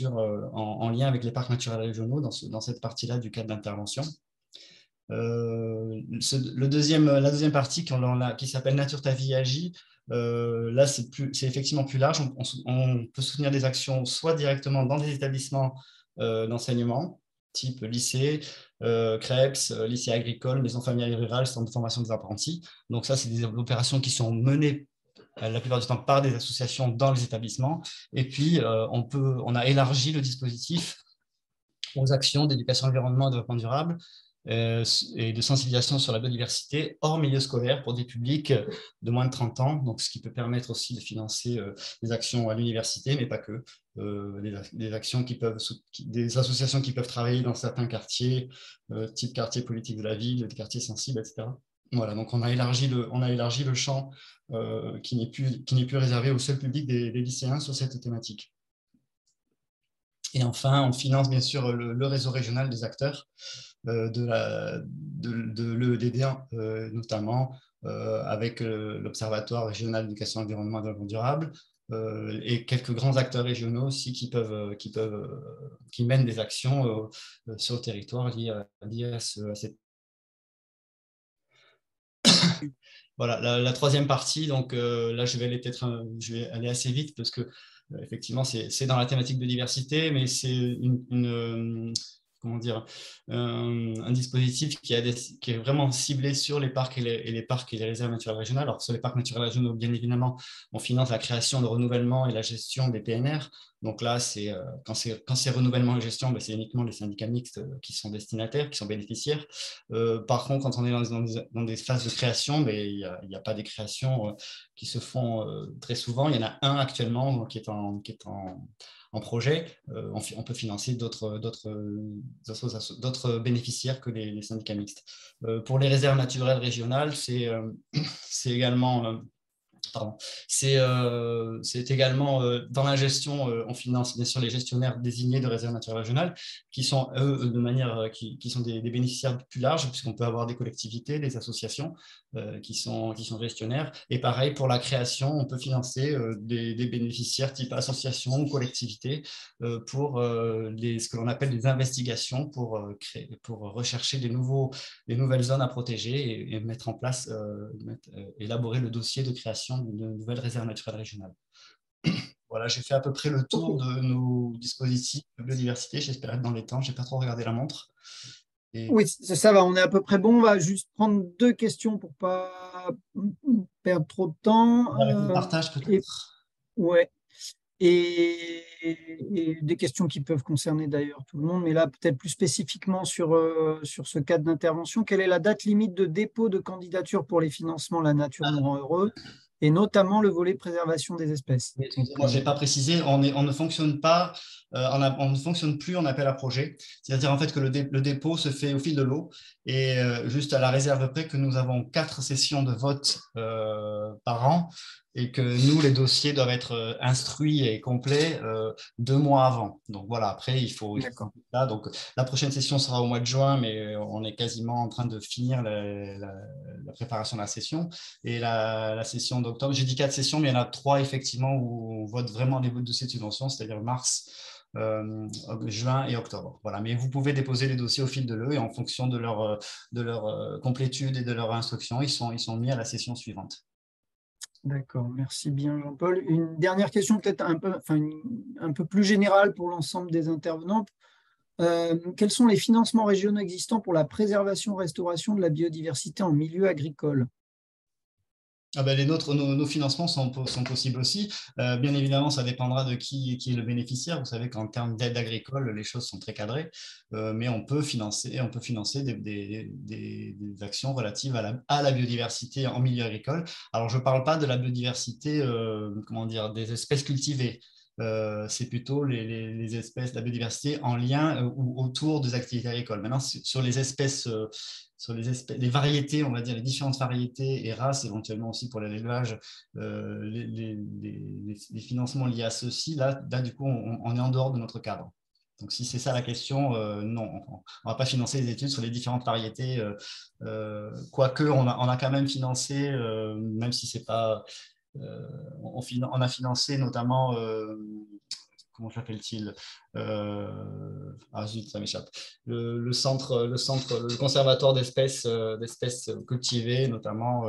en lien avec les parcs naturels régionaux dans cette partie-là du cadre d'intervention. La deuxième partie qui s'appelle Nature ta vie agit, là c'est effectivement plus large. On peut soutenir des actions soit directement dans des établissements d'enseignement, type lycée, CREPS, lycée agricole, maison familiale rurale, centre de formation des apprentis. Donc ça, c'est des opérations qui sont menées la plupart du temps par des associations dans les établissements. Et puis, on a élargi le dispositif aux actions d'éducation environnement et développement durable et de sensibilisation sur la biodiversité hors milieu scolaire pour des publics de moins de 30 ans, donc ce qui peut permettre aussi de financer des actions à l'université, mais pas que, des associations qui peuvent travailler dans certains quartiers, type quartier politique de la ville, des quartiers sensibles, etc. Voilà, donc on a élargi le champ qui n'est plus réservé au seul public des lycéens sur cette thématique. Et enfin, on finance bien sûr le réseau régional des acteurs de l'EEDD1, notamment avec l'Observatoire régional d'éducation, environnement et développement durable, et quelques grands acteurs régionaux aussi qui mènent des actions sur le territoire liées à cette. Voilà, la troisième partie, donc là je vais aller assez vite parce que effectivement c'est dans la thématique de diversité, mais c'est comment dire, un dispositif qui est vraiment ciblé sur les parcs et les réserves naturelles régionales. Alors sur les parcs naturels régionaux, bien évidemment, on finance la création, le renouvellement et la gestion des PNR. Donc là, quand c'est renouvellement et gestion, c'est uniquement les syndicats mixtes qui sont destinataires, qui sont bénéficiaires. Par contre, quand on est dans des phases de création, il n'y a pas des créations qui se font très souvent. Il y en a un actuellement qui est en projet. On peut financer d'autres bénéficiaires que les syndicats mixtes. Pour les réserves naturelles régionales, c'est également... C'est également dans la gestion, on finance bien sûr les gestionnaires désignés de réserves naturelles régionales qui sont eux qui sont des bénéficiaires plus larges puisqu'on peut avoir des collectivités, des associations qui sont gestionnaires. Et pareil pour la création, on peut financer des bénéficiaires type association ou collectivité pour ce que l'on appelle des investigations pour rechercher des nouvelles zones à protéger et mettre en place, élaborer le dossier de création d'une nouvelle réserve naturelle régionale. Voilà, j'ai fait à peu près le tour de nos dispositifs de biodiversité. J'espère être dans les temps. Je n'ai pas trop regardé la montre. Oui, ça va, on est à peu près bon. On va juste prendre 2 questions pour pas perdre trop de temps. On partage Et, peut-être. ouais, et des questions qui peuvent concerner d'ailleurs tout le monde, mais là, peut-être plus spécifiquement sur ce cadre d'intervention. Quelle est la date limite de dépôt de candidature pour les financements La Nature nous rend heureux, et notamment le volet préservation des espèces? Excusez-moi, je n'ai pas précisé, on ne fonctionne pas, on ne fonctionne plus en appel à projet. C'est-à-dire en fait que le dépôt se fait au fil de l'eau et juste à la réserve près que nous avons 4 sessions de vote par an et que nous, les dossiers doivent être instruits et complets 2 mois avant. Donc voilà, après, il faut D'accord. là. Donc la prochaine session sera au mois de juin, mais on est quasiment en train de finir la préparation de la session. Et la session d'octobre, j'ai dit 4 sessions, mais il y en a 3 effectivement où on vote vraiment les dossiers de subvention, c'est-à-dire mars, juin et octobre. Voilà. Mais vous pouvez déposer les dossiers au fil de l'eau et en fonction de leur complétude et de leur instruction, ils sont mis à la session suivante. D'accord, merci bien Jean-Paul. Une dernière question peut-être un peu plus générale pour l'ensemble des intervenants. Quels sont les financements régionaux existants pour la préservation-restauration de la biodiversité en milieu agricole? Ah ben, nos financements sont possibles aussi. Bien évidemment, ça dépendra de qui est le bénéficiaire. Vous savez qu'en termes d'aide agricole, les choses sont très cadrées, mais on peut financer des actions relatives à la biodiversité en milieu agricole. Alors, je ne parle pas de la biodiversité, comment dire, des espèces cultivées. C'est plutôt les espèces, la biodiversité en lien ou autour des activités agricoles. Maintenant, sur les espèces les variétés, on va dire, les différentes variétés et races, éventuellement aussi pour l'élevage, les financements liés à ceux-ci, là du coup, on est en dehors de notre cadre. Donc, si c'est ça la question, non, on ne va pas financer les études sur les différentes variétés, quoique on a quand même financé, même si c'est pas… on a financé notamment… comment s'appelle-t-il zut, ça m'échappe. Le conservatoire d'espèces cultivées, notamment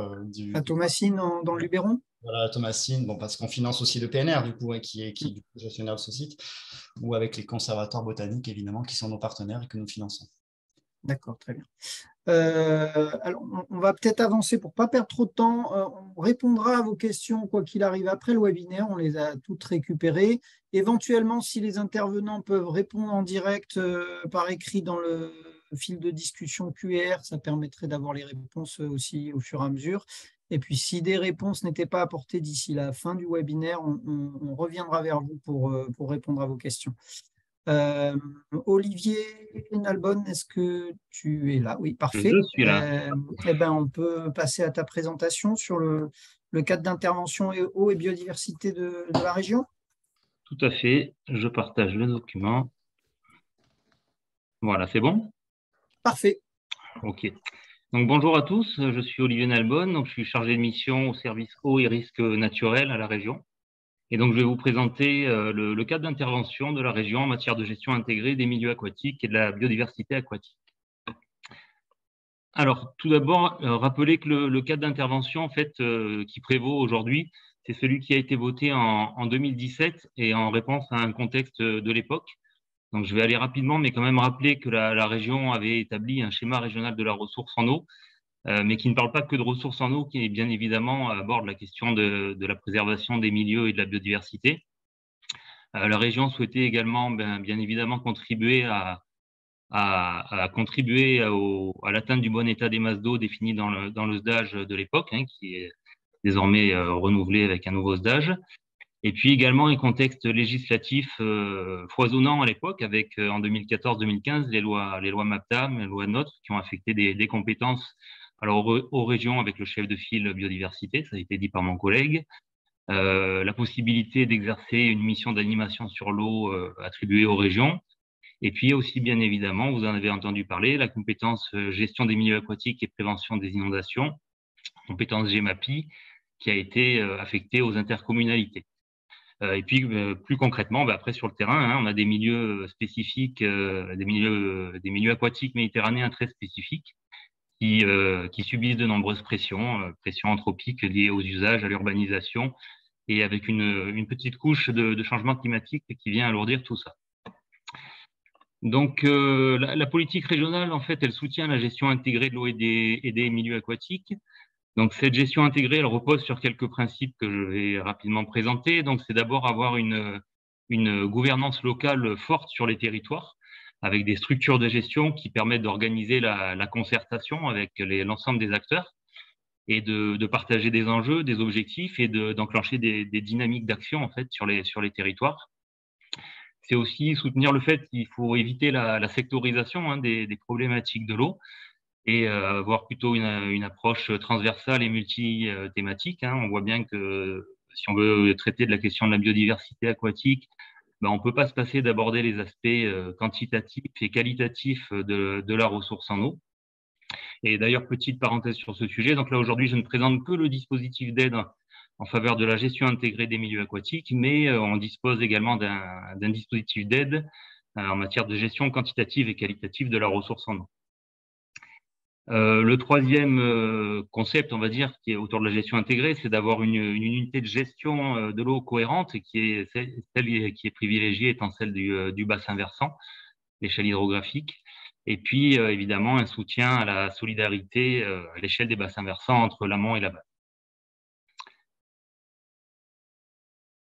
À Thomasine dans le Luberon? voilà, la Thomasine, bon, parce qu'on finance aussi le PNR, du coup, qui est du coup, gestionnaire de ce site, ou avec les conservatoires botaniques, évidemment, qui sont nos partenaires et que nous finançons. D'accord, très bien. Alors, on va peut-être avancer pour ne pas perdre trop de temps. On répondra à vos questions, quoi qu'il arrive, après le webinaire. On les a toutes récupérées. Éventuellement, si les intervenants peuvent répondre en direct par écrit dans le fil de discussion QR, ça permettrait d'avoir les réponses aussi au fur et à mesure. Et puis, si des réponses n'étaient pas apportées d'ici la fin du webinaire, on reviendra vers vous pour répondre à vos questions. Olivier Nalbonne, est-ce que tu es là? Oui, parfait. Je suis là. Eh ben, on peut passer à ta présentation sur le cadre d'intervention eau et biodiversité de la région. Tout à fait. Je partage le document. Voilà, c'est bon? Parfait. OK. Donc, bonjour à tous. Je suis Olivier Nalbonne. Donc, je suis chargé de mission au service eau et risques naturels à la région. Et donc, je vais vous présenter le cadre d'intervention de la région en matière de gestion intégrée des milieux aquatiques et de la biodiversité aquatique. Alors, tout d'abord, rappeler que le cadre d'intervention, en fait, qui prévaut aujourd'hui, c'est celui qui a été voté en 2017 et en réponse à un contexte de l'époque. Donc, je vais aller rapidement, mais quand même rappeler que la région avait établi un schéma régional de la ressource en eau, mais qui ne parle pas que de ressources en eau, qui bien évidemment aborde la question de la préservation des milieux et de la biodiversité. La région souhaitait également, bien évidemment, contribuer à contribuer à l'atteinte du bon état des masses d'eau défini dans le SDAGE de l'époque, hein, qui est désormais renouvelé avec un nouveau SDAGE. Et puis également un contexte législatif foisonnant à l'époque, avec en 2014-2015 les lois MAPTAM, les lois NOTRe, qui ont affecté des compétences alors aux régions avec le chef de file biodiversité, ça a été dit par mon collègue, la possibilité d'exercer une mission d'animation sur l'eau attribuée aux régions. Et puis aussi, bien évidemment, vous en avez entendu parler, la compétence gestion des milieux aquatiques et prévention des inondations, compétence GEMAPI, qui a été affectée aux intercommunalités. Et puis, plus concrètement, après sur le terrain, hein, on a des milieux spécifiques, des milieux aquatiques méditerranéens très spécifiques qui subissent de nombreuses pressions anthropiques liées aux usages, à l'urbanisation, et avec une petite couche de changement climatique qui vient alourdir tout ça. Donc, la politique régionale, en fait, elle soutient la gestion intégrée de l'eau et des milieux aquatiques. Donc, cette gestion intégrée, elle repose sur quelques principes que je vais rapidement présenter. Donc, c'est d'abord avoir une gouvernance locale forte sur les territoires, avec des structures de gestion qui permettent d'organiser la concertation avec l'ensemble des acteurs et de partager des enjeux, des objectifs et d'enclencher des dynamiques d'action, en fait, sur les territoires. C'est aussi soutenir le fait qu'il faut éviter la sectorisation des problématiques de l'eau et avoir plutôt une approche transversale et multi-thématique. On voit bien que si on veut traiter de la question de la biodiversité aquatique, ben, on ne peut pas se passer d'aborder les aspects quantitatifs et qualitatifs de la ressource en eau. Et d'ailleurs, petite parenthèse sur ce sujet, donc là aujourd'hui, je ne présente que le dispositif d'aide en faveur de la gestion intégrée des milieux aquatiques, mais on dispose également d'un dispositif d'aide en matière de gestion quantitative et qualitative de la ressource en eau. Le troisième concept, on va dire, qui est autour de la gestion intégrée, c'est d'avoir une unité de gestion de l'eau cohérente et qui est celle qui est privilégiée étant celle du bassin versant, l'échelle hydrographique. Et puis, évidemment, un soutien à la solidarité à l'échelle des bassins versants entre l'amont et l'aval.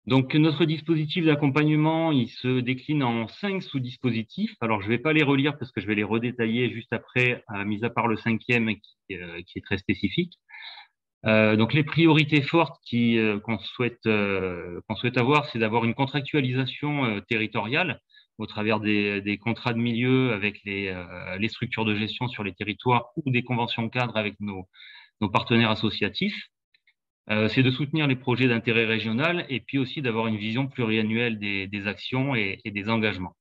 Donc, notre dispositif d'accompagnement, il se décline en 5 sous-dispositifs. Alors, je ne vais pas les relire parce que je vais les redétailler juste après, mis à part le 5e qui est très spécifique. Donc, les priorités fortes qu'on souhaite avoir, c'est d'avoir une contractualisation territoriale au travers des contrats de milieu avec les structures de gestion sur les territoires ou des conventions cadres avec nos partenaires associatifs. C'est de soutenir les projets d'intérêt régional et puis aussi d'avoir une vision pluriannuelle des actions et des engagements.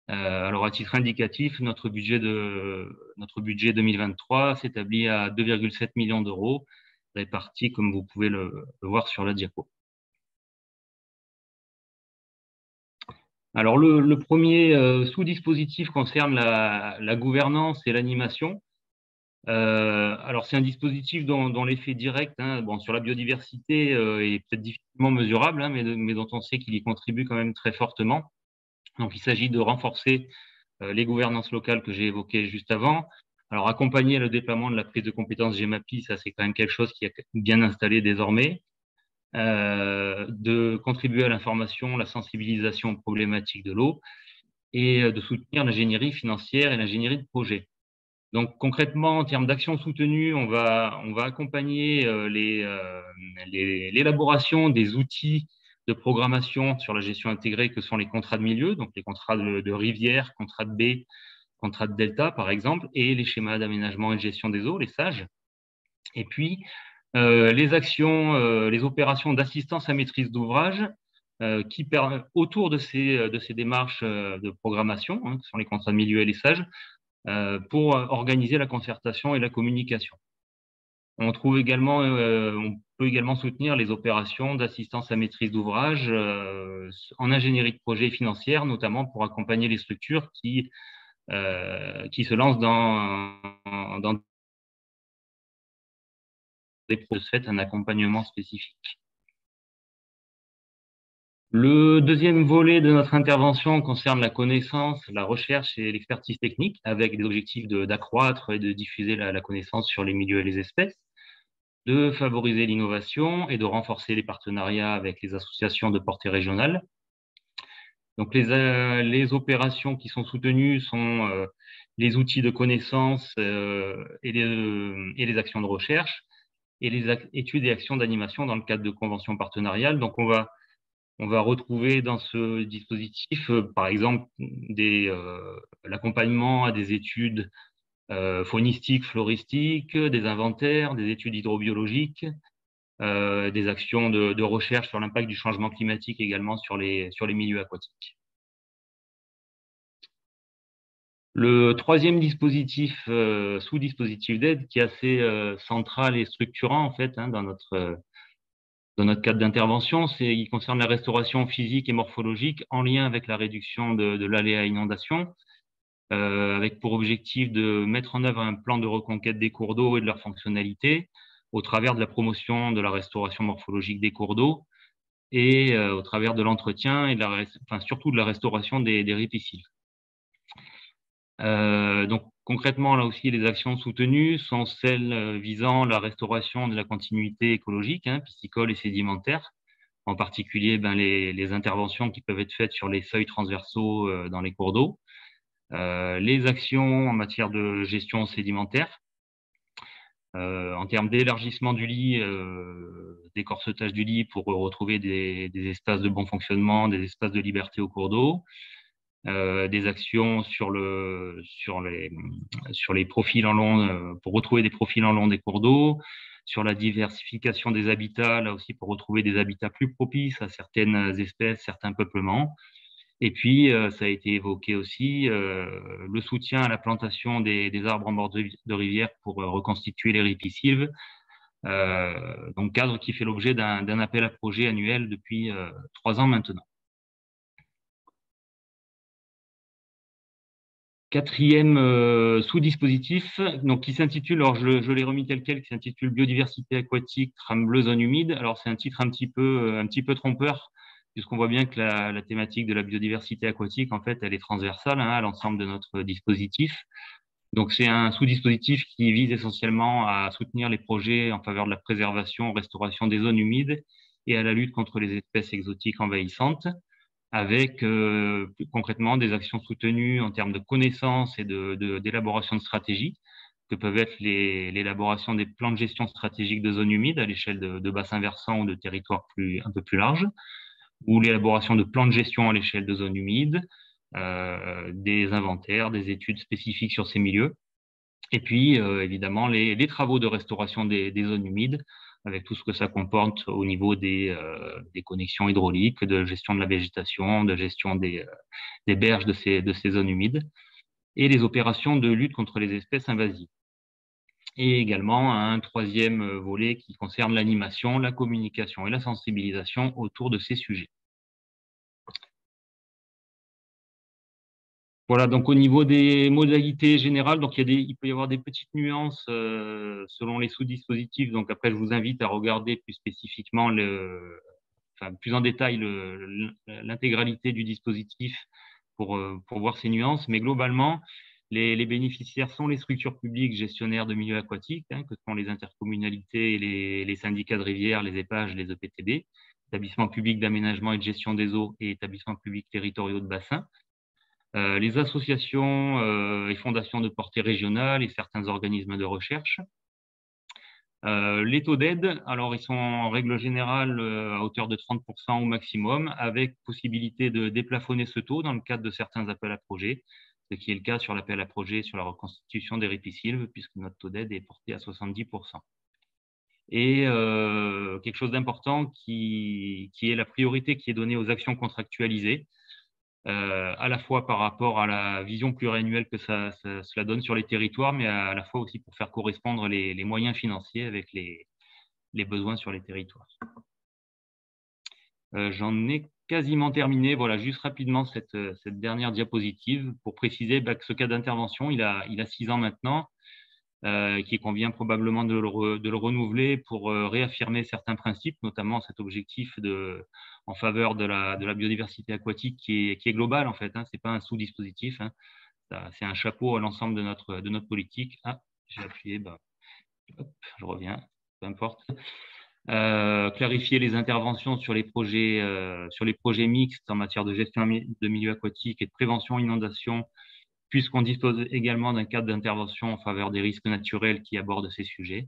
Alors, à titre indicatif, notre budget 2023 s'établit à 2,7 millions d'euros, répartis comme vous pouvez le voir sur la diapo. Alors, le premier sous-dispositif concerne la gouvernance et l'animation. Alors, c'est un dispositif dont l'effet direct sur la biodiversité est peut-être difficilement mesurable, mais dont on sait qu'il y contribue quand même très fortement. Donc, il s'agit de renforcer les gouvernances locales que j'ai évoquées juste avant. Alors, accompagner le déploiement de la prise de compétences GEMAPI, ça c'est quand même quelque chose qui est bien installé désormais. De contribuer à l'information, la sensibilisation aux problématiques de l'eau et de soutenir l'ingénierie financière et l'ingénierie de projet. Donc concrètement, en termes d'actions soutenues, on va accompagner l'élaboration des outils de programmation sur la gestion intégrée que sont les contrats de milieu, donc les contrats de rivière, contrats de baie, contrats de delta par exemple, et les schémas d'aménagement et de gestion des eaux, les SAGE. Et puis, les actions, les opérations d'assistance à maîtrise d'ouvrage qui permettent, autour de ces démarches de programmation, qui sont les contrats de milieu et les SAGE, pour organiser la concertation et la communication. On peut également soutenir les opérations d'assistance à maîtrise d'ouvrage en ingénierie de projet financière, notamment pour accompagner les structures qui se lancent dans des projets, un accompagnement spécifique. Le deuxième volet de notre intervention concerne la connaissance, la recherche et l'expertise technique, avec des objectifs d'accroître et de diffuser la connaissance sur les milieux et les espèces, de favoriser l'innovation et de renforcer les partenariats avec les associations de portée régionale. Donc, les opérations qui sont soutenues sont les outils de connaissance et les actions de recherche et les études et actions d'animation dans le cadre de conventions partenariales. Donc, on va retrouver dans ce dispositif, par exemple, l'accompagnement à des études faunistiques, floristiques, des inventaires, des études hydrobiologiques, des actions de recherche sur l'impact du changement climatique également sur les milieux aquatiques. Le troisième dispositif, sous-dispositif d'aide, qui est assez central et structurant en fait dans notre cadre d'intervention, il concerne la restauration physique et morphologique en lien avec la réduction de l'aléa inondation, avec pour objectif de mettre en œuvre un plan de reconquête des cours d'eau et de leur fonctionnalité au travers de la promotion de la restauration morphologique des cours d'eau et au travers de l'entretien et surtout de la restauration des ripisylves. Donc concrètement, là aussi, les actions soutenues sont celles visant la restauration de la continuité écologique, piscicole et sédimentaire, en particulier les interventions qui peuvent être faites sur les seuils transversaux dans les cours d'eau, les actions en matière de gestion sédimentaire, en termes d'élargissement du lit, d'écorcetage du lit pour retrouver des espaces de bon fonctionnement, des espaces de liberté au cours d'eau, des actions sur les profils en long, pour retrouver des profils en long des cours d'eau, sur la diversification des habitats, là aussi pour retrouver des habitats plus propices à certaines espèces, certains peuplements. Et puis, ça a été évoqué aussi, le soutien à la plantation des arbres en bord de rivière pour reconstituer les ripisylves, donc cadre qui fait l'objet d'un appel à projet annuel depuis 3 ans maintenant. Quatrième sous-dispositif, donc qui s'intitule, alors je l'ai remis tel quel, qui s'intitule Biodiversité aquatique, trame bleue, zone humide. Alors c'est un titre un petit peu trompeur, puisqu'on voit bien que la thématique de la biodiversité aquatique, en fait, elle est transversale à l'ensemble de notre dispositif. Donc c'est un sous-dispositif qui vise essentiellement à soutenir les projets en faveur de la préservation, restauration des zones humides et à la lutte contre les espèces exotiques envahissantes, avec plus concrètement des actions soutenues en termes de connaissances et d'élaboration de stratégies, que peuvent être l'élaboration des plans de gestion stratégique de zones humides à l'échelle de bassins versants ou de territoires un peu plus larges, ou l'élaboration de plans de gestion à l'échelle de zones humides, des inventaires, des études spécifiques sur ces milieux, et puis évidemment les travaux de restauration des zones humides, avec tout ce que ça comporte au niveau des connexions hydrauliques, de gestion de la végétation, de gestion des berges de ces zones humides, et les opérations de lutte contre les espèces invasives. Et également un troisième volet qui concerne l'animation, la communication et la sensibilisation autour de ces sujets. Voilà, donc au niveau des modalités générales, donc il peut y avoir des petites nuances selon les sous-dispositifs. Donc après, je vous invite à regarder plus spécifiquement, plus en détail l'intégralité du dispositif pour voir ces nuances. Mais globalement, les bénéficiaires sont les structures publiques gestionnaires de milieux aquatiques, que sont les intercommunalités, les syndicats de rivières, les EPAGE, les EPTB, établissements publics d'aménagement et de gestion des eaux et établissements publics territoriaux de bassin. Les associations et fondations de portée régionale et certains organismes de recherche. Les taux d'aide, alors ils sont en règle générale à hauteur de 30% au maximum, avec possibilité de déplafonner ce taux dans le cadre de certains appels à projets, ce qui est le cas sur l'appel à projet sur la reconstitution des ripisylves, puisque notre taux d'aide est porté à 70%. Et quelque chose d'important qui est la priorité qui est donnée aux actions contractualisées, à la fois par rapport à la vision pluriannuelle que cela donne sur les territoires, mais à la fois aussi pour faire correspondre les moyens financiers avec les besoins sur les territoires. J'en ai quasiment terminé. Voilà, juste rapidement cette dernière diapositive pour préciser que ce cas d'intervention, il a 6 ans maintenant, qu'il convient probablement de le renouveler pour réaffirmer certains principes, notamment cet objectif en faveur de la biodiversité aquatique qui est global en fait. Ce n'est pas un sous-dispositif, c'est un chapeau à l'ensemble de notre politique. Ah, j'ai appuyé, hop, je reviens, peu importe. Clarifier les interventions sur les projets mixtes en matière de gestion de milieux aquatiques et de prévention inondation, puisqu'on dispose également d'un cadre d'intervention en faveur des risques naturels qui aborde ces sujets,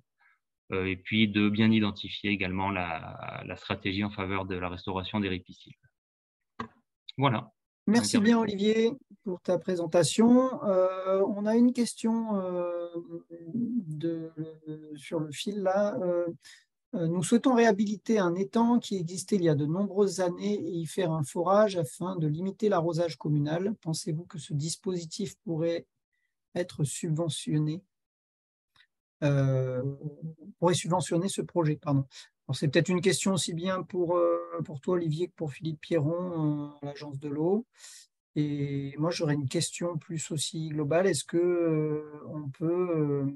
et puis de bien identifier également la stratégie en faveur de la restauration des ripisylves. Voilà. Merci bien Olivier pour ta présentation. On a une question sur le fil là. Nous souhaitons réhabiliter un étang qui existait il y a de nombreuses années et y faire un forage afin de limiter l'arrosage communal. Pensez-vous que ce dispositif pourrait être subventionné subventionner ce projet, pardon. C'est peut-être une question aussi bien pour toi Olivier que pour Philippe Pierron, l'agence de l'eau. Et moi j'aurais une question plus aussi globale. Est-ce qu'on peut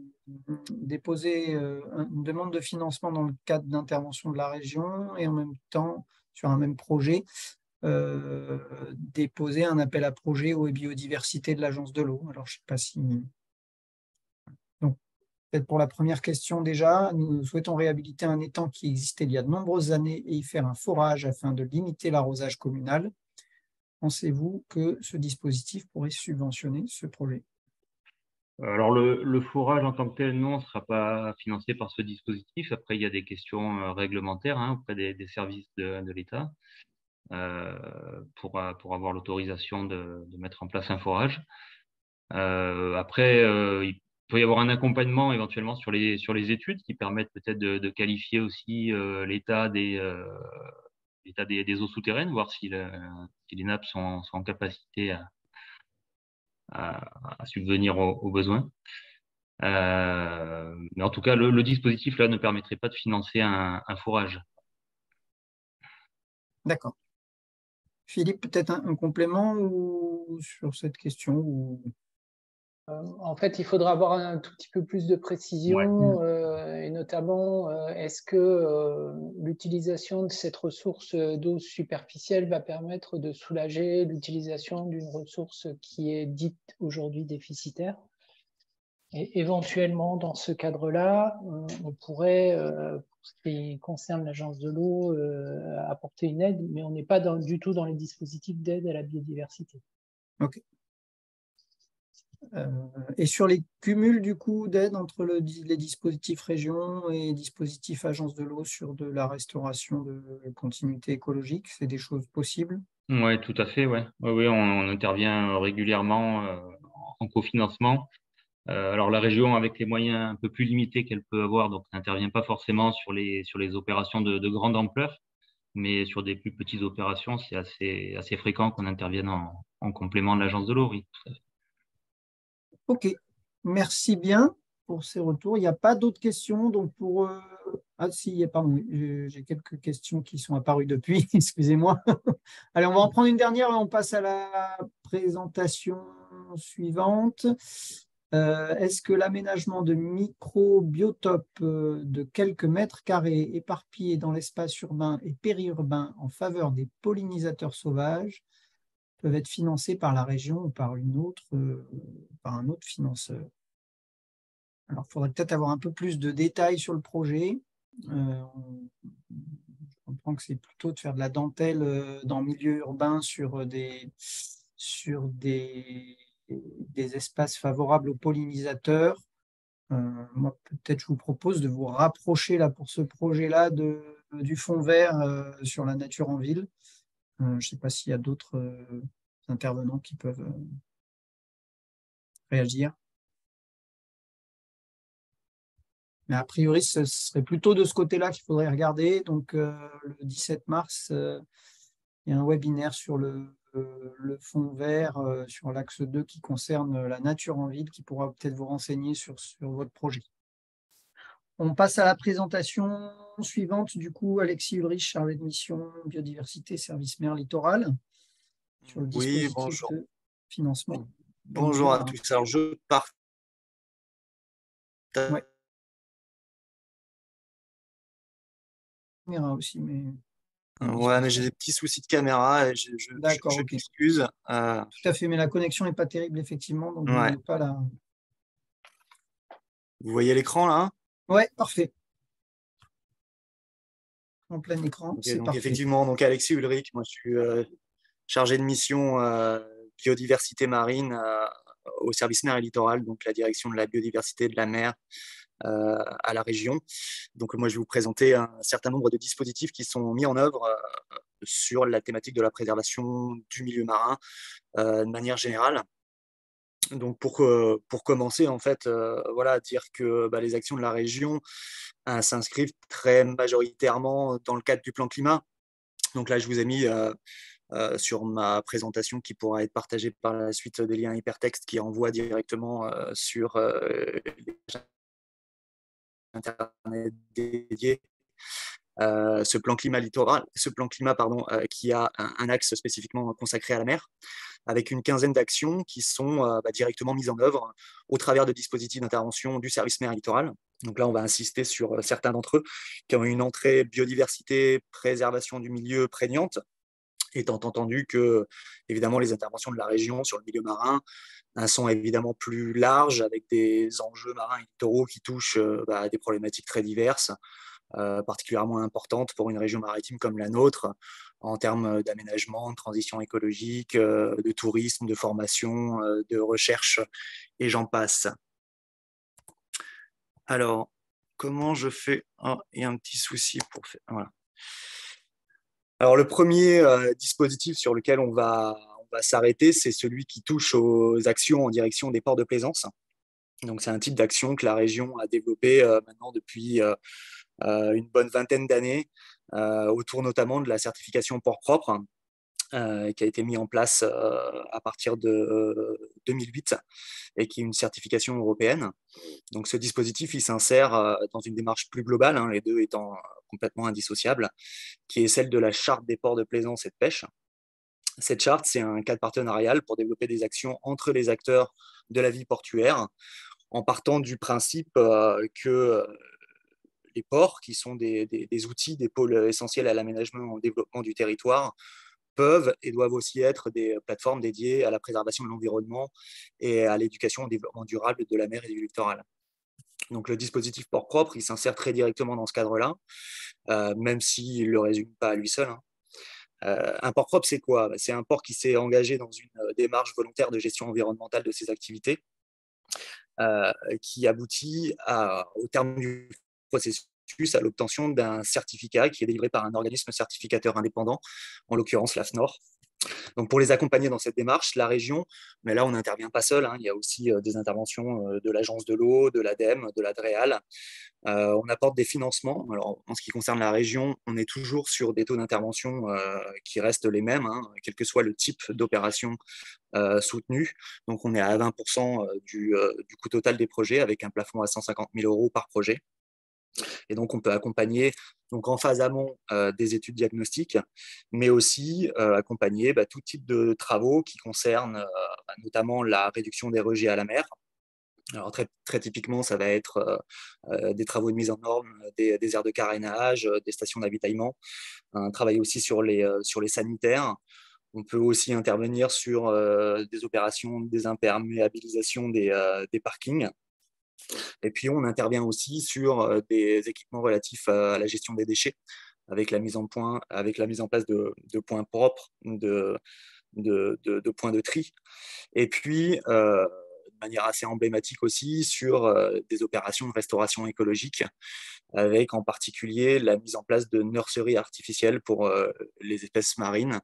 déposer une demande de financement dans le cadre d'intervention de la région et en même temps sur un même projet déposer un appel à projet eau et biodiversité de l'Agence de l'eau. Alors, je ne sais pas si... Donc, peut-être pour la première question déjà, nous souhaitons réhabiliter un étang qui existait il y a de nombreuses années et y faire un forage afin de limiter l'arrosage communal. Pensez-vous que ce dispositif pourrait subventionner ce projet? Alors, le forage en tant que tel, non, ne sera pas financé par ce dispositif. Après, il y a des questions réglementaires auprès des services de l'État pour avoir l'autorisation de mettre en place un forage. Après, il peut y avoir un accompagnement éventuellement sur les études qui permettent peut-être de qualifier aussi l'état des eaux souterraines, voir si les nappes sont en capacité à subvenir aux besoins. Mais en tout cas, le dispositif là ne permettrait pas de financer un forage. D'accord. Philippe, peut-être un complément sur cette question En fait, il faudra avoir un tout petit peu plus de précision, et notamment, est-ce que l'utilisation de cette ressource d'eau superficielle va permettre de soulager l'utilisation d'une ressource qui est dite aujourd'hui déficitaire? Et éventuellement, dans ce cadre-là, on pourrait, pour ce qui concerne l'Agence de l'eau, apporter une aide, mais on n'est pas du tout dans les dispositifs d'aide à la biodiversité. Ok. Et sur les cumuls du coup d'aide entre les dispositifs région et dispositifs agence de l'eau sur de la restauration de continuité écologique, c'est des choses possibles? Oui, tout à fait. Ouais. Oui, on intervient régulièrement en cofinancement. Alors la région, avec les moyens un peu plus limités qu'elle peut avoir, donc n'intervient pas forcément sur les opérations de grande ampleur, mais sur des plus petites opérations, c'est assez fréquent qu'on intervienne en complément de l'agence de l'eau. Oui, tout à fait. Ok, merci bien pour ces retours. Il n'y a pas d'autres questions. Donc ah si, pardon, j'ai quelques questions qui sont apparues depuis, excusez-moi. Allez, on va en prendre une dernière et on passe à la présentation suivante. Est-ce que l'aménagement de microbiotopes de quelques mètres carrés éparpillés dans l'espace urbain et périurbain en faveur des pollinisateurs sauvages peuvent être financés par la région ou par un autre financeur? Alors, il faudrait peut-être avoir un peu plus de détails sur le projet. Je comprends que c'est plutôt de faire de la dentelle dans le milieu urbain sur des espaces favorables aux pollinisateurs. Moi, peut-être je vous propose de vous rapprocher là pour ce projet-là du fond vert sur la nature en ville. Je ne sais pas s'il y a d'autres intervenants qui peuvent réagir. Mais a priori, ce serait plutôt de ce côté-là qu'il faudrait regarder. Donc, le 17 mars, il y a un webinaire sur le fond vert sur l'axe 2 qui concerne la nature en ville qui pourra peut-être vous renseigner sur votre projet. On passe à la présentation suivante. Du coup, Alexis Ulrich, chargé de mission biodiversité, service mer littoral, sur le dispositif de financement. Bonjour à tous. Alors, je partage. Ouais. Caméra aussi, mais. Ouais, mais j'ai des petits soucis de caméra et D'accord, je ok. m'excuse. Tout à fait, mais la connexion n'est pas terrible, effectivement. Donc, ouais. vous n'avez pas la. Vous voyez l'écran là? Ouais, parfait. En plein écran, okay, c'est donc parfait. effectivement, donc Alexis Ulrich, moi je suis chargé de mission biodiversité marine au service mer et littoral, donc la direction de la biodiversité de la mer à la région. Donc moi je vais vous présenter un certain nombre de dispositifs qui sont mis en œuvre sur la thématique de la préservation du milieu marin de manière générale. Donc pour commencer, en fait, voilà, dire que les actions de la région s'inscrivent très majoritairement dans le cadre du plan climat. Donc là, je vous ai mis sur ma présentation qui pourra être partagée par la suite des liens hypertextes qui envoient directement sur Internet dédié. Ce plan climat littoral, qui a un axe spécifiquement consacré à la mer, avec une quinzaine d'actions qui sont directement mises en œuvre au travers de dispositifs d'intervention du service mer et littoral. Donc là, on va insister sur certains d'entre eux qui ont une entrée biodiversité, préservation du milieu prégnante, étant entendu que, évidemment, les interventions de la région sur le milieu marin sont évidemment plus larges, avec des enjeux marins et littoraux qui touchent à des problématiques très diverses, particulièrement importantes pour une région maritime comme la nôtre, en termes d'aménagement, de transition écologique, de tourisme, de formation, de recherche, et j'en passe. Alors, comment je fais? Oh, il y a un petit souci pour faire. Voilà. Alors, le premier dispositif sur lequel on va s'arrêter, c'est celui qui touche aux actions en direction des ports de plaisance. Donc, c'est un type d'action que la région a développé maintenant depuis une bonne vingtaine d'années, autour notamment de la certification port propre, qui a été mis en place à partir de 2008 et qui est une certification européenne. Donc, ce dispositif, il s'insère dans une démarche plus globale, les deux étant complètement indissociables, qui est celle de la charte des ports de plaisance et de pêche. Cette charte, c'est un cadre partenarial pour développer des actions entre les acteurs de la vie portuaire, en partant du principe que les ports, qui sont des outils, des pôles essentiels à l'aménagement et au développement du territoire, peuvent et doivent aussi être des plateformes dédiées à la préservation de l'environnement et à l'éducation au développement durable de la mer et du littoral. Donc le dispositif port propre, il s'insère très directement dans ce cadre-là, même s'il ne le résume pas à lui seul. Un port propre, c'est quoi? C'est un port qui s'est engagé dans une démarche volontaire de gestion environnementale de ses activités, qui aboutit au terme du processus à l'obtention d'un certificat qui est délivré par un organisme certificateur indépendant, en l'occurrence l'AFNOR. Donc pour les accompagner dans cette démarche, la région, mais là on n'intervient pas seul, il y a aussi des interventions de l'Agence de l'eau, de l'ADEME, de la DREAL. On apporte des financements. Alors, en ce qui concerne la région, on est toujours sur des taux d'intervention qui restent les mêmes, quel que soit le type d'opération soutenue. Donc, on est à 20% du coût total des projets, avec un plafond à 150 000 € par projet. Et donc, on peut accompagner en phase amont des études diagnostiques, mais aussi accompagner tout type de travaux qui concernent notamment la réduction des rejets à la mer. Alors très typiquement, ça va être des travaux de mise en norme, des aires de carénage, des stations d'avitaillement, un travail aussi sur les sanitaires. On peut aussi intervenir sur des opérations de désimperméabilisation des parkings. Et puis, on intervient aussi sur des équipements relatifs à la gestion des déchets, avec la mise en place de points propres, de points de tri. Et puis, de manière assez emblématique aussi, sur des opérations de restauration écologique, avec en particulier la mise en place de nurseries artificielles pour les espèces marines,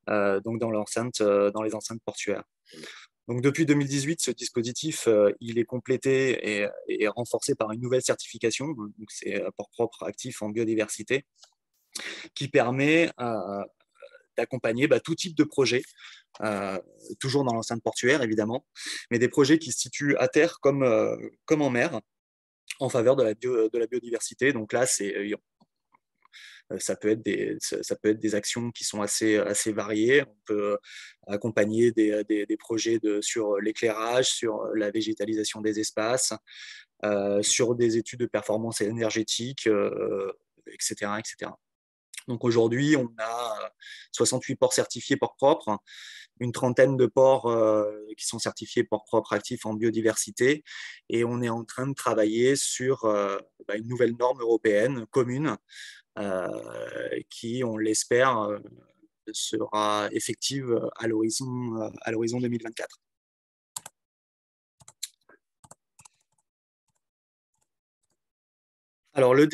donc dans les enceintes portuaires. Donc depuis 2018, ce dispositif il est complété et renforcé par une nouvelle certification, donc c'est port propre actif en biodiversité, qui permet d'accompagner tout type de projet, toujours dans l'enceinte portuaire évidemment, mais des projets qui se situent à terre comme en mer, en faveur de la biodiversité. Donc là, ça peut être des actions qui sont assez variées. On peut accompagner des projets sur l'éclairage, sur la végétalisation des espaces, sur des études de performance énergétique, etc., etc. Donc aujourd'hui, on a 68 ports certifiés ports propres, une trentaine de ports qui sont certifiés ports propres actifs en biodiversité, et on est en train de travailler sur une nouvelle norme européenne commune qui, on l'espère, sera effective à l'horizon 2024. Alors, l'autre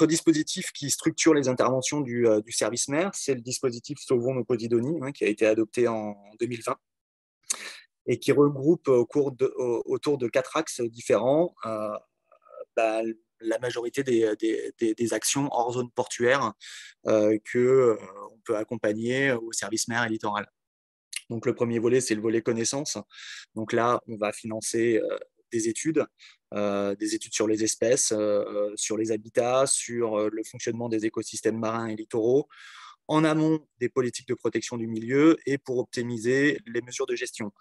dispositif qui structure les interventions du service mer, c'est le dispositif Sauvons nos Posidonie, qui a été adopté en 2020 et qui regroupe autour de 4 axes différents la majorité des actions hors zone portuaire qu'on peut accompagner au service mer et littoral. Donc, le premier volet, c'est le volet connaissance. Donc là, on va financer des études sur les espèces, sur les habitats, sur le fonctionnement des écosystèmes marins et littoraux, en amont des politiques de protection du milieu et pour optimiser les mesures de gestion.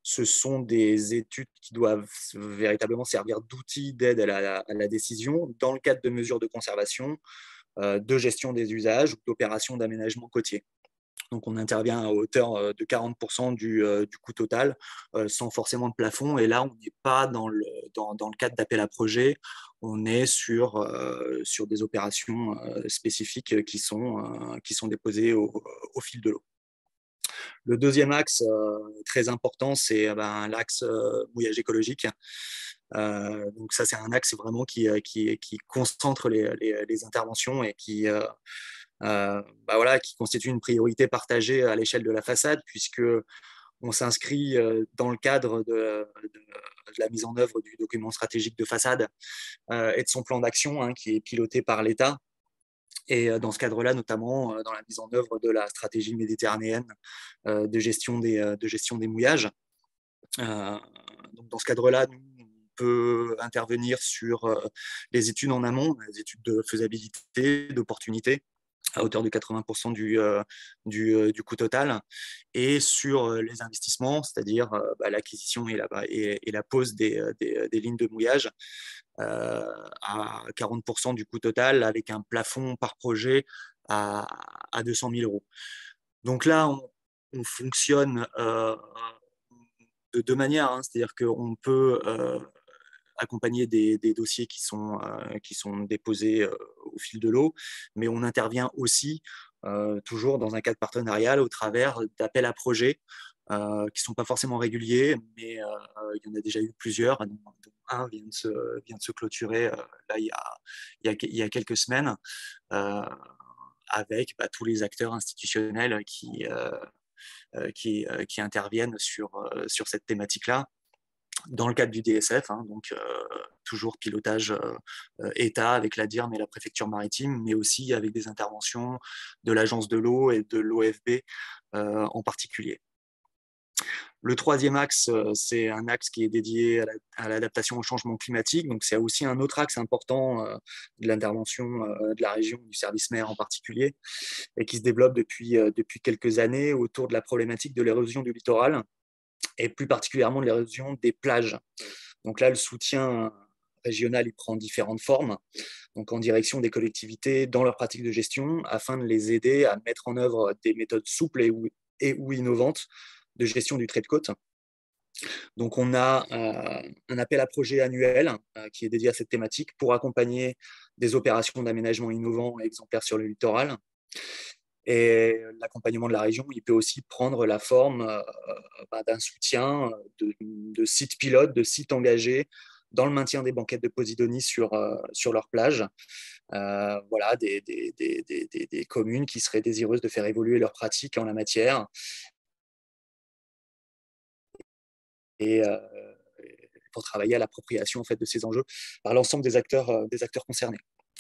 Ce sont des études qui doivent véritablement servir d'outils d'aide à la décision dans le cadre de mesures de conservation, de gestion des usages ou d'opérations d'aménagement côtier. Donc, on intervient à hauteur de 40% du coût total, sans forcément de plafond. Et là, on n'est pas dans le cadre d'appel à projet. On est sur des opérations spécifiques qui sont déposées au fil de l'eau. Le deuxième axe très important, c'est l'axe mouillage écologique. Donc ça, c'est un axe vraiment qui concentre les interventions et qui constitue une priorité partagée à l'échelle de la façade, puisque on s'inscrit dans le cadre de la mise en œuvre du document stratégique de façade et de son plan d'action, qui est piloté par l'État. Et dans ce cadre-là, notamment dans la mise en œuvre de la stratégie méditerranéenne de gestion des mouillages. Donc dans ce cadre-là, nous, on peut intervenir sur les études en amont, les études de faisabilité, d'opportunité, à hauteur de 80% du coût total, et sur les investissements, c'est-à-dire l'acquisition et la pose des lignes de mouillage à 40% du coût total, avec un plafond par projet à 200 000 euros. Donc là, on fonctionne de deux manières, c'est-à-dire qu'on peut accompagner des dossiers qui sont déposés au fil de l'eau, mais on intervient aussi toujours dans un cadre partenarial au travers d'appels à projets qui ne sont pas forcément réguliers, mais il y en a déjà eu plusieurs. Donc, un vient de se clôturer là, il y a quelques semaines, avec tous les acteurs institutionnels qui interviennent sur cette thématique-là, dans le cadre du DSF, donc toujours pilotage État avec la DIRM et la préfecture maritime, mais aussi avec des interventions de l'agence de l'eau et de l'OFB en particulier. Le troisième axe, c'est un axe qui est dédié à l'adaptation au changement climatique. Donc, c'est aussi un autre axe important de l'intervention de la région, du service mer en particulier, et qui se développe depuis quelques années autour de la problématique de l'érosion du littoral, et plus particulièrement de l'érosion des plages. Donc là, le soutien régional, il prend différentes formes, donc en direction des collectivités dans leur pratique de gestion, afin de les aider à mettre en œuvre des méthodes souples et ou innovantes de gestion du trait de côte. Donc on a un appel à projet annuel qui est dédié à cette thématique pour accompagner des opérations d'aménagement innovants et exemplaires sur le littoral. Et l'accompagnement de la région, il peut aussi prendre la forme d'un soutien de sites pilotes, de sites engagés dans le maintien des banquettes de posidonie sur leur plage. Voilà, des communes qui seraient désireuses de faire évoluer leurs pratiques en la matière. Et pour travailler à l'appropriation en fait, de ces enjeux par l'ensemble des acteurs concernés.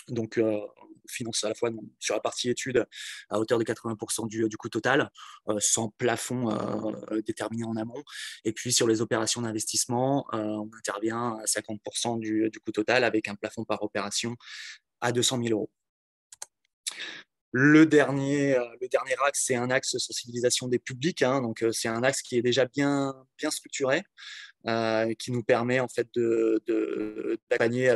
Donc, on finance à la fois sur la partie études à hauteur de 80% du coût total, sans plafond déterminé en amont. Et puis, sur les opérations d'investissement, on intervient à 50% du coût total avec un plafond par opération à 200 000 euros. Le dernier axe, c'est un axe sensibilisation des publics. Donc, c'est un axe qui est déjà bien structuré, qui nous permet en fait d'accompagner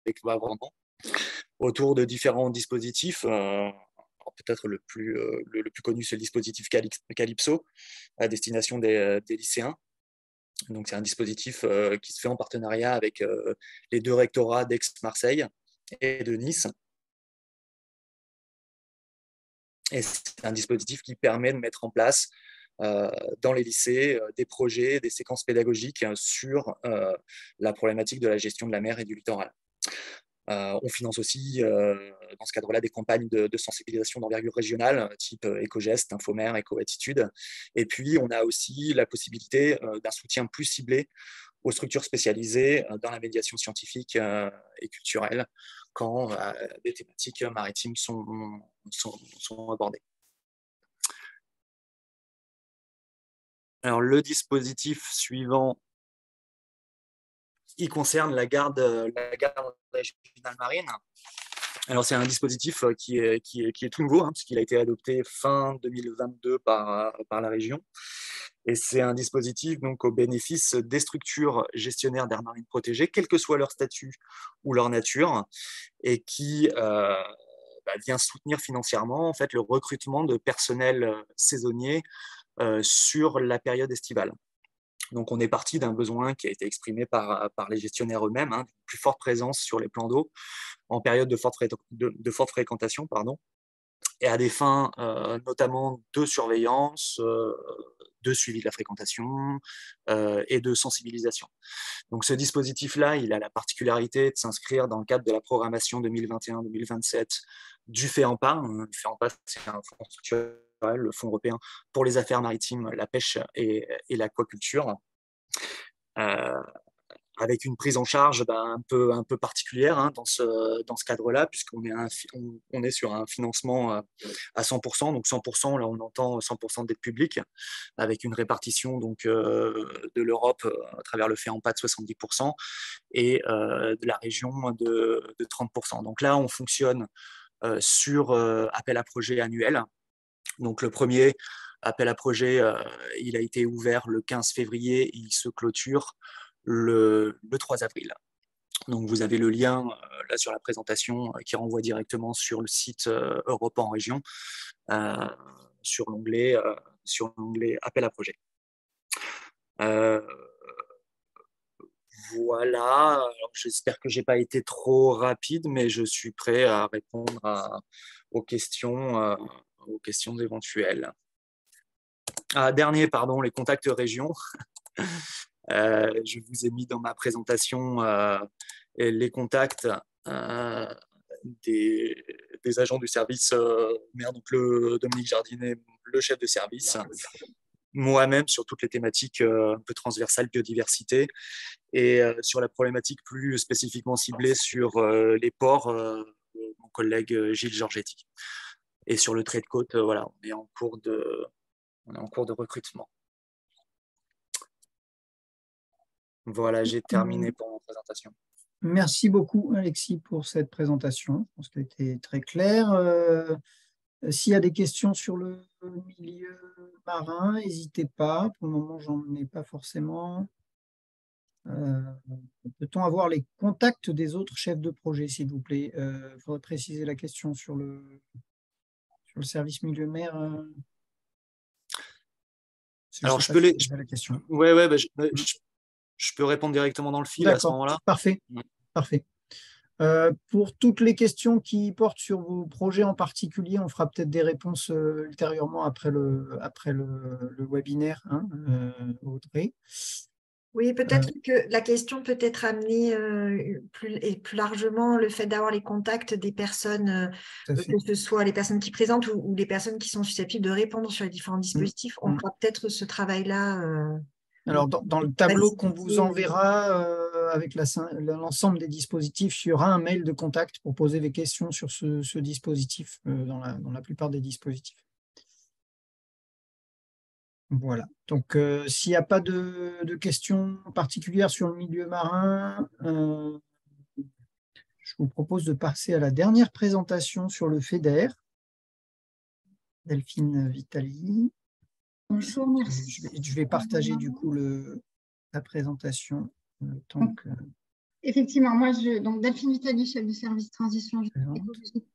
avec autour de différents dispositifs. Peut-être le plus connu, c'est le dispositif Calypso à destination des lycéens. Donc, c'est un dispositif qui se fait en partenariat avec les deux rectorats d'Aix-Marseille et de Nice. Et c'est un dispositif qui permet de mettre en place dans les lycées des projets, des séquences pédagogiques sur la problématique de la gestion de la mer et du littoral. On finance aussi, dans ce cadre-là, des campagnes de sensibilisation d'envergure régionale, type éco-gestes, infomer, éco-attitude. Et puis, on a aussi la possibilité d'un soutien plus ciblé aux structures spécialisées dans la médiation scientifique et culturelle quand des thématiques maritimes sont abordées. Alors, le dispositif suivant, il concerne la garde régionale marine. Alors, c'est un dispositif qui est tout nouveau, puisqu'il a été adopté fin 2022 par la région. Et c'est un dispositif donc, au bénéfice des structures gestionnaires d'aires marines protégées, quel que soit leur statut ou leur nature, et qui vient soutenir financièrement en fait, le recrutement de personnel saisonnier sur la période estivale. Donc, on est parti d'un besoin qui a été exprimé par les gestionnaires eux-mêmes, hein, d'une plus forte présence sur les plans d'eau en période de forte fréquentation, pardon, et à des fins notamment de surveillance, de suivi de la fréquentation et de sensibilisation. Donc, ce dispositif-là, il a la particularité de s'inscrire dans le cadre de la programmation 2021-2027 du FEAMPA. Le FEAMPA, c'est un fonds structurel, le Fonds européen pour les affaires maritimes, la pêche et l'aquaculture. Avec une prise en charge un peu particulière hein, dans ce cadre-là, puisqu'on est sur un financement à 100%. Donc 100%, là on entend 100% d'aide publique, avec une répartition donc, de l'Europe à travers le FEAMPA de 70% et de la région de 30%. Donc là, on fonctionne sur appel à projet annuel. Donc le premier appel à projet, il a été ouvert le 15 février et il se clôture le 3 avril. Donc vous avez le lien là sur la présentation qui renvoie directement sur le site Europe en région sur l'onglet appel à projet. Voilà, j'espère que je n'ai pas été trop rapide, mais je suis prêt à répondre aux questions éventuelles. Dernier, pardon, les contacts région. Je vous ai mis dans ma présentation les contacts des agents du service maire, donc Dominique Jardinet, le chef de service, moi-même sur toutes les thématiques un peu transversales, biodiversité, et sur la problématique plus spécifiquement ciblée sur les ports, mon collègue Gilles Georgetti. Et sur le trait de côte, voilà, on est en cours de recrutement. Voilà, j'ai terminé pour mon présentation. Merci beaucoup, Alexis, pour cette présentation. Je pense qu'elle était très claire. S'il y a des questions sur le milieu marin, n'hésitez pas. Pour le moment, j'en ai pas forcément. Peut-on avoir les contacts des autres chefs de projet, s'il vous plaît? Il faudrait préciser la question sur le service milieu mer. Alors, je peux les. La question. Ouais, je peux répondre directement dans le fil à ce moment-là. Parfait. Parfait. Pour toutes les questions qui portent sur vos projets en particulier, on fera peut-être des réponses ultérieurement après le webinaire, hein, Audrey. Oui, peut-être que la question peut être amenée plus largement, le fait d'avoir les contacts des personnes, que ce soit les personnes qui présentent ou les personnes qui sont susceptibles de répondre sur les différents dispositifs. On fera peut-être ce travail-là. Alors, dans le tableau qu'on vous enverra avec l'ensemble des dispositifs, il y aura un mail de contact pour poser des questions sur ce dispositif dans la plupart des dispositifs. Voilà. Donc, s'il n'y a pas de questions particulières sur le milieu marin, je vous propose de passer à la dernière présentation sur le FEDER. Delphine Vitali. Bonjour, merci. Je vais partager du coup la présentation. Effectivement, moi, donc Delphine Vitali, chef de service transition écologique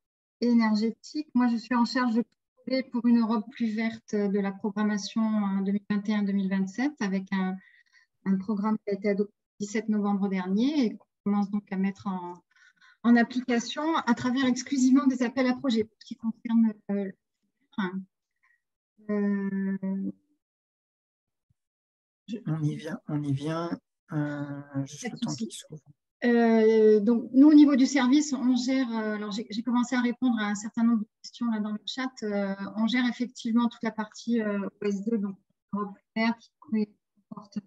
et énergétique. Moi, je suis en charge de projet pour une Europe plus verte de la programmation 2021-2027 avec un programme qui a été adopté le 17 novembre dernier et qu'on commence donc à mettre en application à travers exclusivement des appels à projets qui concernent on y vient. Juste le temps qu'il s'ouvre. Donc, nous, au niveau du service, on gère, alors j'ai commencé à répondre à un certain nombre de questions là dans le chat, on gère effectivement toute la partie OS2, donc Europe verte, qui comporte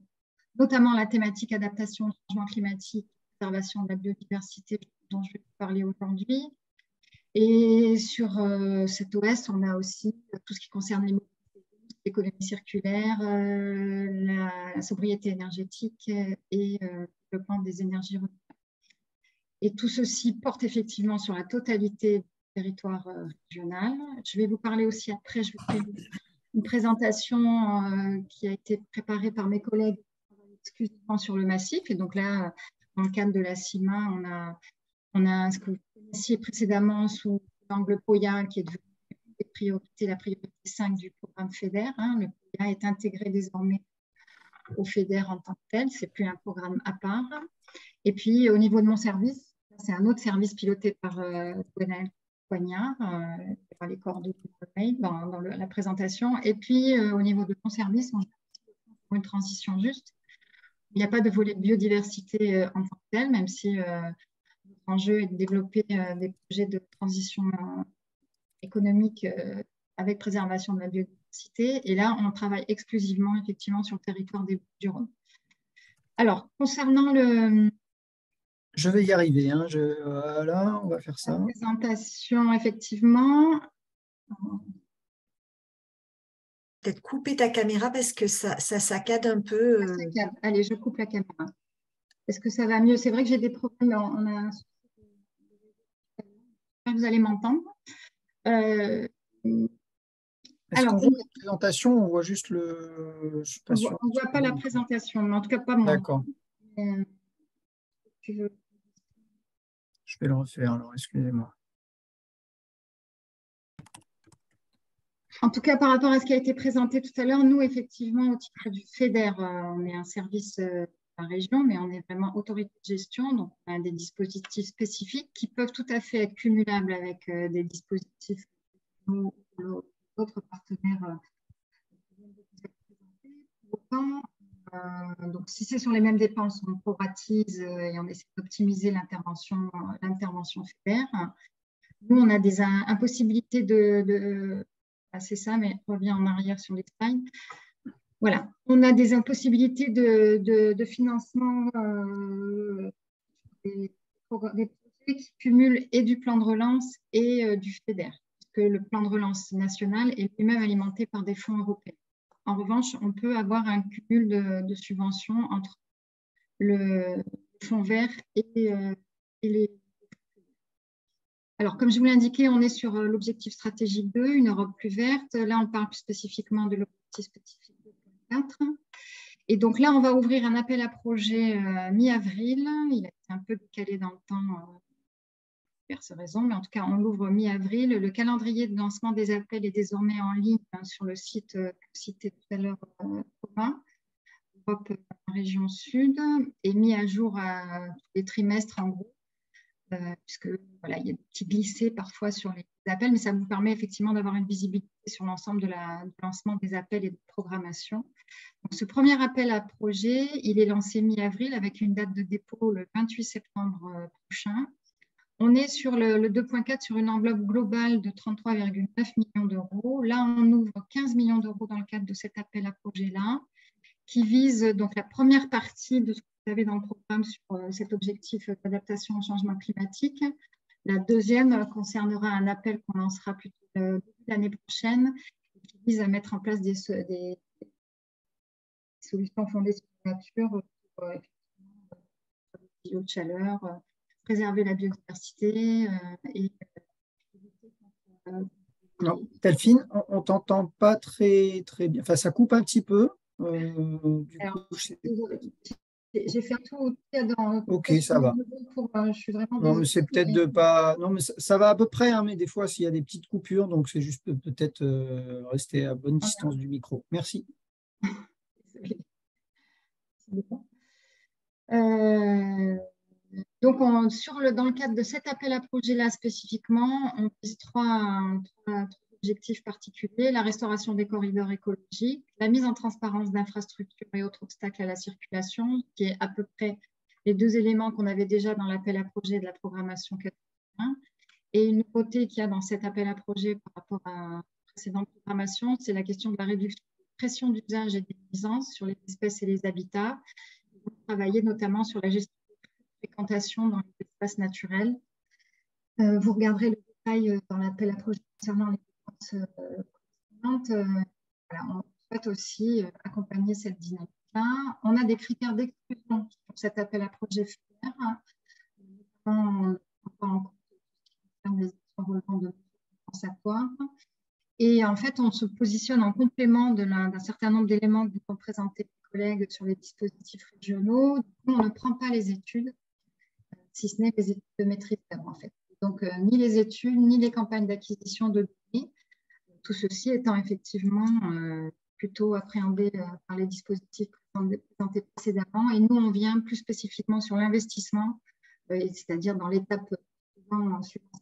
notamment la thématique adaptation au changement climatique, préservation de la biodiversité dont je vais vous parler aujourd'hui. Et sur cet OS, on a aussi tout ce qui concerne l'économie circulaire, la sobriété énergétique et le développement des énergies renouvelables. Et tout ceci porte effectivement sur la totalité du territoire régional. Je vais vous parler aussi après, je vais faire une présentation qui a été préparée par mes collègues exclusivement sur le massif. Et donc là, dans le cadre de la CIMA, on a ce que vous connaissiez précédemment sous exemple, le POIA qui est devenu la priorité 5 du programme FEDER. Le POIA est intégré désormais au FEDER en tant que tel, c'est plus un programme à part. Et puis au niveau de mon service, c'est un autre service piloté par Gwenaëlle Coignard, par les coordonnées dans la présentation. Et puis au niveau de mon service, on a une transition juste. Il n'y a pas de volet de biodiversité en tant que tel, même si l'enjeu est de développer des projets de transition économique avec préservation de la biodiversité. Et là, on travaille exclusivement, effectivement, sur le territoire des Bouches-du-Rhône. Alors, concernant le... Je vais y arriver. Hein. Voilà, on va faire ça. La présentation, effectivement. Peut-être couper ta caméra parce que ça saccade un peu. Ça saccade. Allez, je coupe la caméra. Est-ce que ça va mieux? C'est vrai que j'ai des problèmes. On a... Vous allez m'entendre. Est-ce qu'on voit la présentation? On voit juste le... On ne voit pas la présentation, mais en tout cas pas moi. D'accord. Je vais le refaire, alors excusez-moi. En tout cas, par rapport à ce qui a été présenté tout à l'heure, nous, effectivement, au titre du FEDER, on est un service de la région, mais on est vraiment autorité de gestion, donc on a des dispositifs spécifiques qui peuvent tout à fait être cumulables avec des dispositifs ou d'autres partenaires. Autant, donc, si c'est sur les mêmes dépenses, on proratise et on essaie d'optimiser l'intervention FEDER. Nous, on a des impossibilités de c'est ça, mais reviens en arrière sur les slides. Voilà, on a des impossibilités de financement des projets qui cumulent et du plan de relance et du FEDER, parce que le plan de relance national est lui-même alimenté par des fonds européens. En revanche, on peut avoir un cumul de subventions entre le fonds vert et les... Alors, comme je vous l'ai indiqué, on est sur l'objectif stratégique 2, une Europe plus verte. Là, on parle plus spécifiquement de l'objectif spécifique 2.4. Et donc là, on va ouvrir un appel à projet mi-avril. Il a été un peu décalé dans le temps pour diverses raisons, mais en tout cas, on l'ouvre mi-avril. Le calendrier de lancement des appels est désormais en ligne sur le site que citait tout à l'heure Thomas, Europe Région Sud, et mis à jour à tous les trimestres en gros. Puisque voilà, il y a des petits glissés parfois sur les appels, mais ça vous permet effectivement d'avoir une visibilité sur l'ensemble du lancement des appels et de programmation. Donc, ce premier appel à projet, il est lancé mi-avril avec une date de dépôt le 28 septembre prochain. On est sur le 2.4 sur une enveloppe globale de 33,9 millions d'euros. Là, on ouvre 15 millions d'euros dans le cadre de cet appel à projet-là, qui vise donc la première partie de ce que vous avez dans le programme sur cet objectif d'adaptation au changement climatique. La deuxième concernera un appel qu'on lancera plutôt l'année prochaine, qui vise à mettre en place des solutions fondées sur la nature pour les îlots de chaleur, préserver la biodiversité et non, Delphine, on ne t'entend pas très bien. Enfin, ça coupe un petit peu. J'ai fait un tour dans... Ok, ça va. Je suis vraiment non, mais c'est peut-être de pas... Non, mais ça va à peu près, hein, mais des fois, s'il y a des petites coupures, donc c'est juste peut-être rester à bonne distance du micro. Merci. Donc, dans le cadre de cet appel à projet-là spécifiquement, on vise trois objectifs particuliers: la restauration des corridors écologiques, la mise en transparence d'infrastructures et autres obstacles à la circulation, qui est à peu près les deux éléments qu'on avait déjà dans l'appel à projet de la programmation 4.1. Et une nouveauté qu'il y a dans cet appel à projet par rapport à la précédente programmation, c'est la question de la réduction de la pression d'usage et des nuisances sur les espèces et les habitats. Vous travaillez notamment sur la gestion de fréquentation dans les espaces naturels. Vous regarderez le détail dans l'appel à projet concernant les voilà, on souhaite aussi accompagner cette dynamique-là. On a des critères d'exclusion pour cet appel à projet FEDER, notamment en compte des actions relevant de compensatoires. Et en fait, on se positionne en complément d'un certain nombre d'éléments que vont présenter les collègues sur les dispositifs régionaux. On ne prend pas les études, si ce n'est les études de maîtrise d'œuvre, en fait. Donc, ni les études, ni les campagnes d'acquisition de données, tout ceci étant effectivement plutôt appréhendé par les dispositifs présentés précédemment. Et nous, on vient plus spécifiquement sur l'investissement, c'est-à-dire dans l'étape suivante.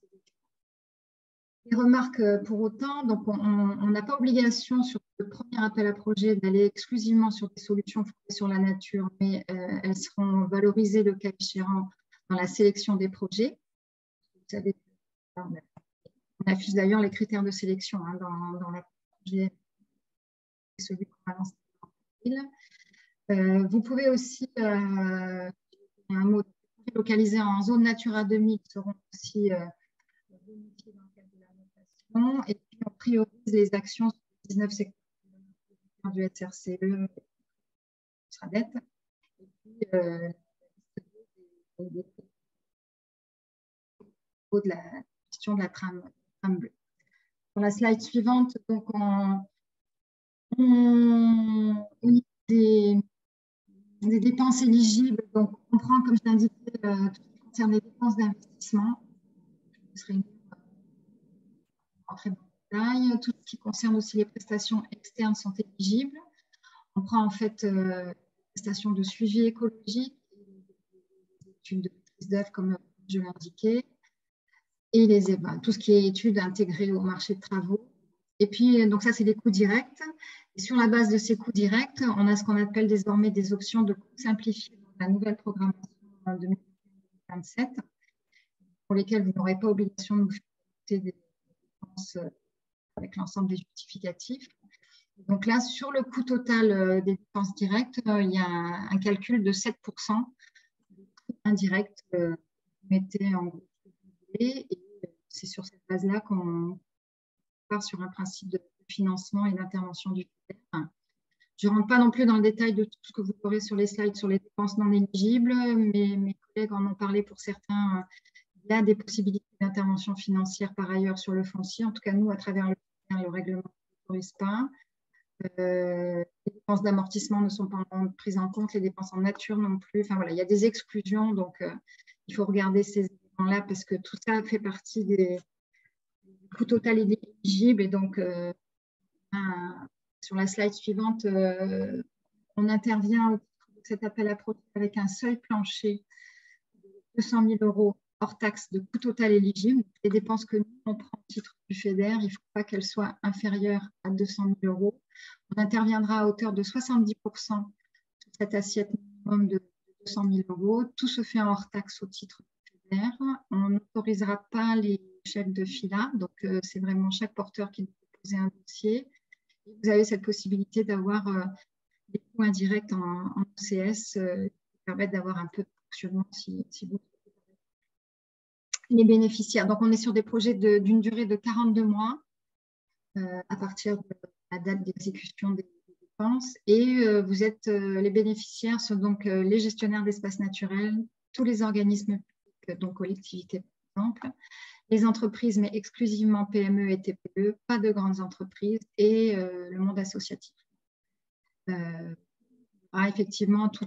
Les remarques pour autant, donc on n'a pas obligation sur le premier appel à projet d'aller exclusivement sur des solutions fondées sur la nature, mais elles seront valorisées le cas échéant dans la sélection des projets. Vous savez, on affiche d'ailleurs les critères de sélection dans la projet, celui qu'on va lancer. Vous pouvez aussi, un mot localisé en zone Natura 2000 seront aussi bonifiés dans le cadre de la notation. Et puis, on priorise les actions sur les 19 secteurs du SRCE, SRADET. Et puis, de la question de la trame bleue. Sur la slide suivante, donc au niveau des dépenses éligibles, donc on prend, comme je l'indiquais, tout ce qui concerne les dépenses d'investissement. Je serai en très bon détail. Tout ce qui concerne aussi les prestations externes sont éligibles. On prend en fait les prestations de suivi écologique, les études de maîtrise d'œuvre, comme je l'indiquais, et tout ce qui est études intégrées au marché de travaux. Et puis, donc ça, c'est des coûts directs. Et sur la base de ces coûts directs, on a ce qu'on appelle désormais des options de coûts simplifiés dans la nouvelle programmation 2027, pour lesquelles vous n'aurez pas obligation de nous faire des dépenses avec l'ensemble des justificatifs. Donc là, sur le coût total des dépenses directes, il y a un calcul de 7% de coûts indirects que vous mettez en gros. Et c'est sur cette base-là qu'on part sur un principe de financement et d'intervention du FEDER. Je ne rentre pas non plus dans le détail de tout ce que vous aurez sur les slides sur les dépenses non éligibles, mais mes collègues en ont parlé pour certains. Il y a des possibilités d'intervention financière par ailleurs sur le foncier. En tout cas, nous, à travers le règlement, on n'autorise pas. Les dépenses d'amortissement ne sont pas prises en compte, les dépenses en nature non plus. Enfin voilà, il y a des exclusions, donc il faut regarder ces éléments-là parce que tout ça fait partie des coûts total éligibles. Et donc, sur la slide suivante, on intervient au titre de cet appel à projet avec un seuil plancher de 200 000 € hors taxe de coût total éligible. Les dépenses que nous, on prend au titre du FEDER, il ne faut pas qu'elles soient inférieures à 200 000 €. On interviendra à hauteur de 70% sur cette assiette minimum de 200 000 €. Tout se fait en hors taxe au titre du FEDER. On n'autorisera pas les chèques de FILA. Donc, c'est vraiment chaque porteur qui doit déposer un dossier. Et vous avez cette possibilité d'avoir des coûts indirects en OCS qui permettent d'avoir un peu de fonctionnement si vous. Les bénéficiaires. Donc, on est sur des projets d'une durée de 42 mois à partir de la date d'exécution des dépenses. Et vous êtes les bénéficiaires sont donc les gestionnaires d'espaces naturels, tous les organismes publics, donc collectivités par exemple, les entreprises, mais exclusivement PME et TPE, pas de grandes entreprises, et le monde associatif. Effectivement, tous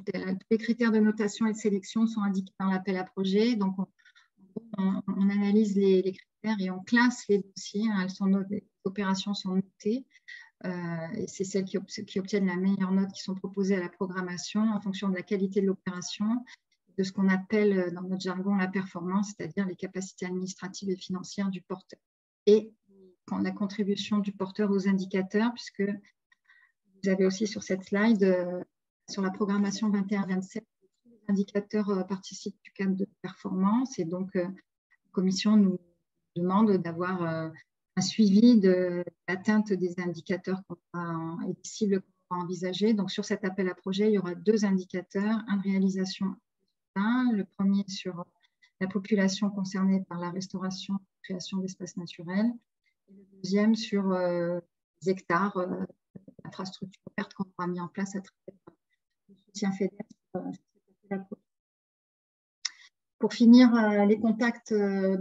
les critères de notation et de sélection sont indiqués dans l'appel à projet. Donc, on analyse les critères et on classe les dossiers. Les opérations sont notées. Et c'est celles qui obtiennent la meilleure note qui sont proposées à la programmation en fonction de la qualité de l'opération, de ce qu'on appelle dans notre jargon la performance, c'est-à-dire les capacités administratives et financières du porteur. Et la contribution du porteur aux indicateurs, puisque vous avez aussi sur cette slide, sur la programmation 21-27, les indicateurs participent du cadre de performance. Et donc, la commission nous demande d'avoir un suivi de l'atteinte des indicateurs et des cibles qu'on va envisager. Donc, sur cet appel à projet, il y aura 2 indicateurs, un de réalisation. Le premier sur la population concernée par la restauration et la création d'espaces naturels. Et le deuxième sur les hectares d'infrastructures vertes qu'on aura mis en place à travers le soutien FEDER. Pour finir, les contacts au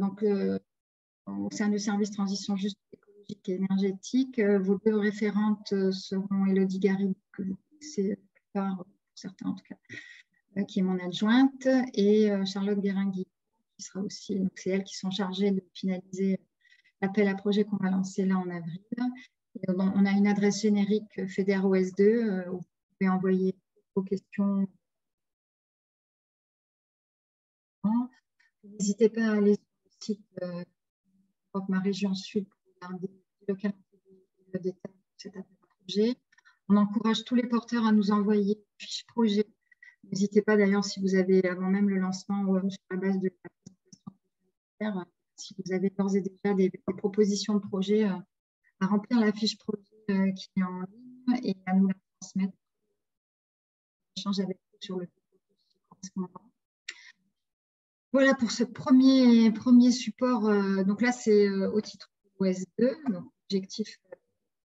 sein du service transition juste écologique et énergétique, vos 2 référentes seront Élodie Garib, que vous connaissez la plupart, pour certains en tout cas, qui est mon adjointe, et Charlotte Guéringui, qui qui sera aussi, donc c'est elles qui sont chargées de finaliser l'appel à projet qu'on va lancer là en avril. Et on a une adresse générique FEDER OS2 où vous pouvez envoyer vos questions. N'hésitez pas à aller sur le site Ma Région Sud pour regarder localement le détail de cet appel à projet. On encourage tous les porteurs à nous envoyer une fiche projet. N'hésitez pas d'ailleurs, si vous avez avant même le lancement sur la base de la présentation, si vous avez d'ores et déjà des propositions de projet, à remplir la fiche projet qui est en ligne et à nous la transmettre. On échange avec vous sur le correspondant. Voilà pour ce premier support. Donc là, c'est au titre OS2, donc objectif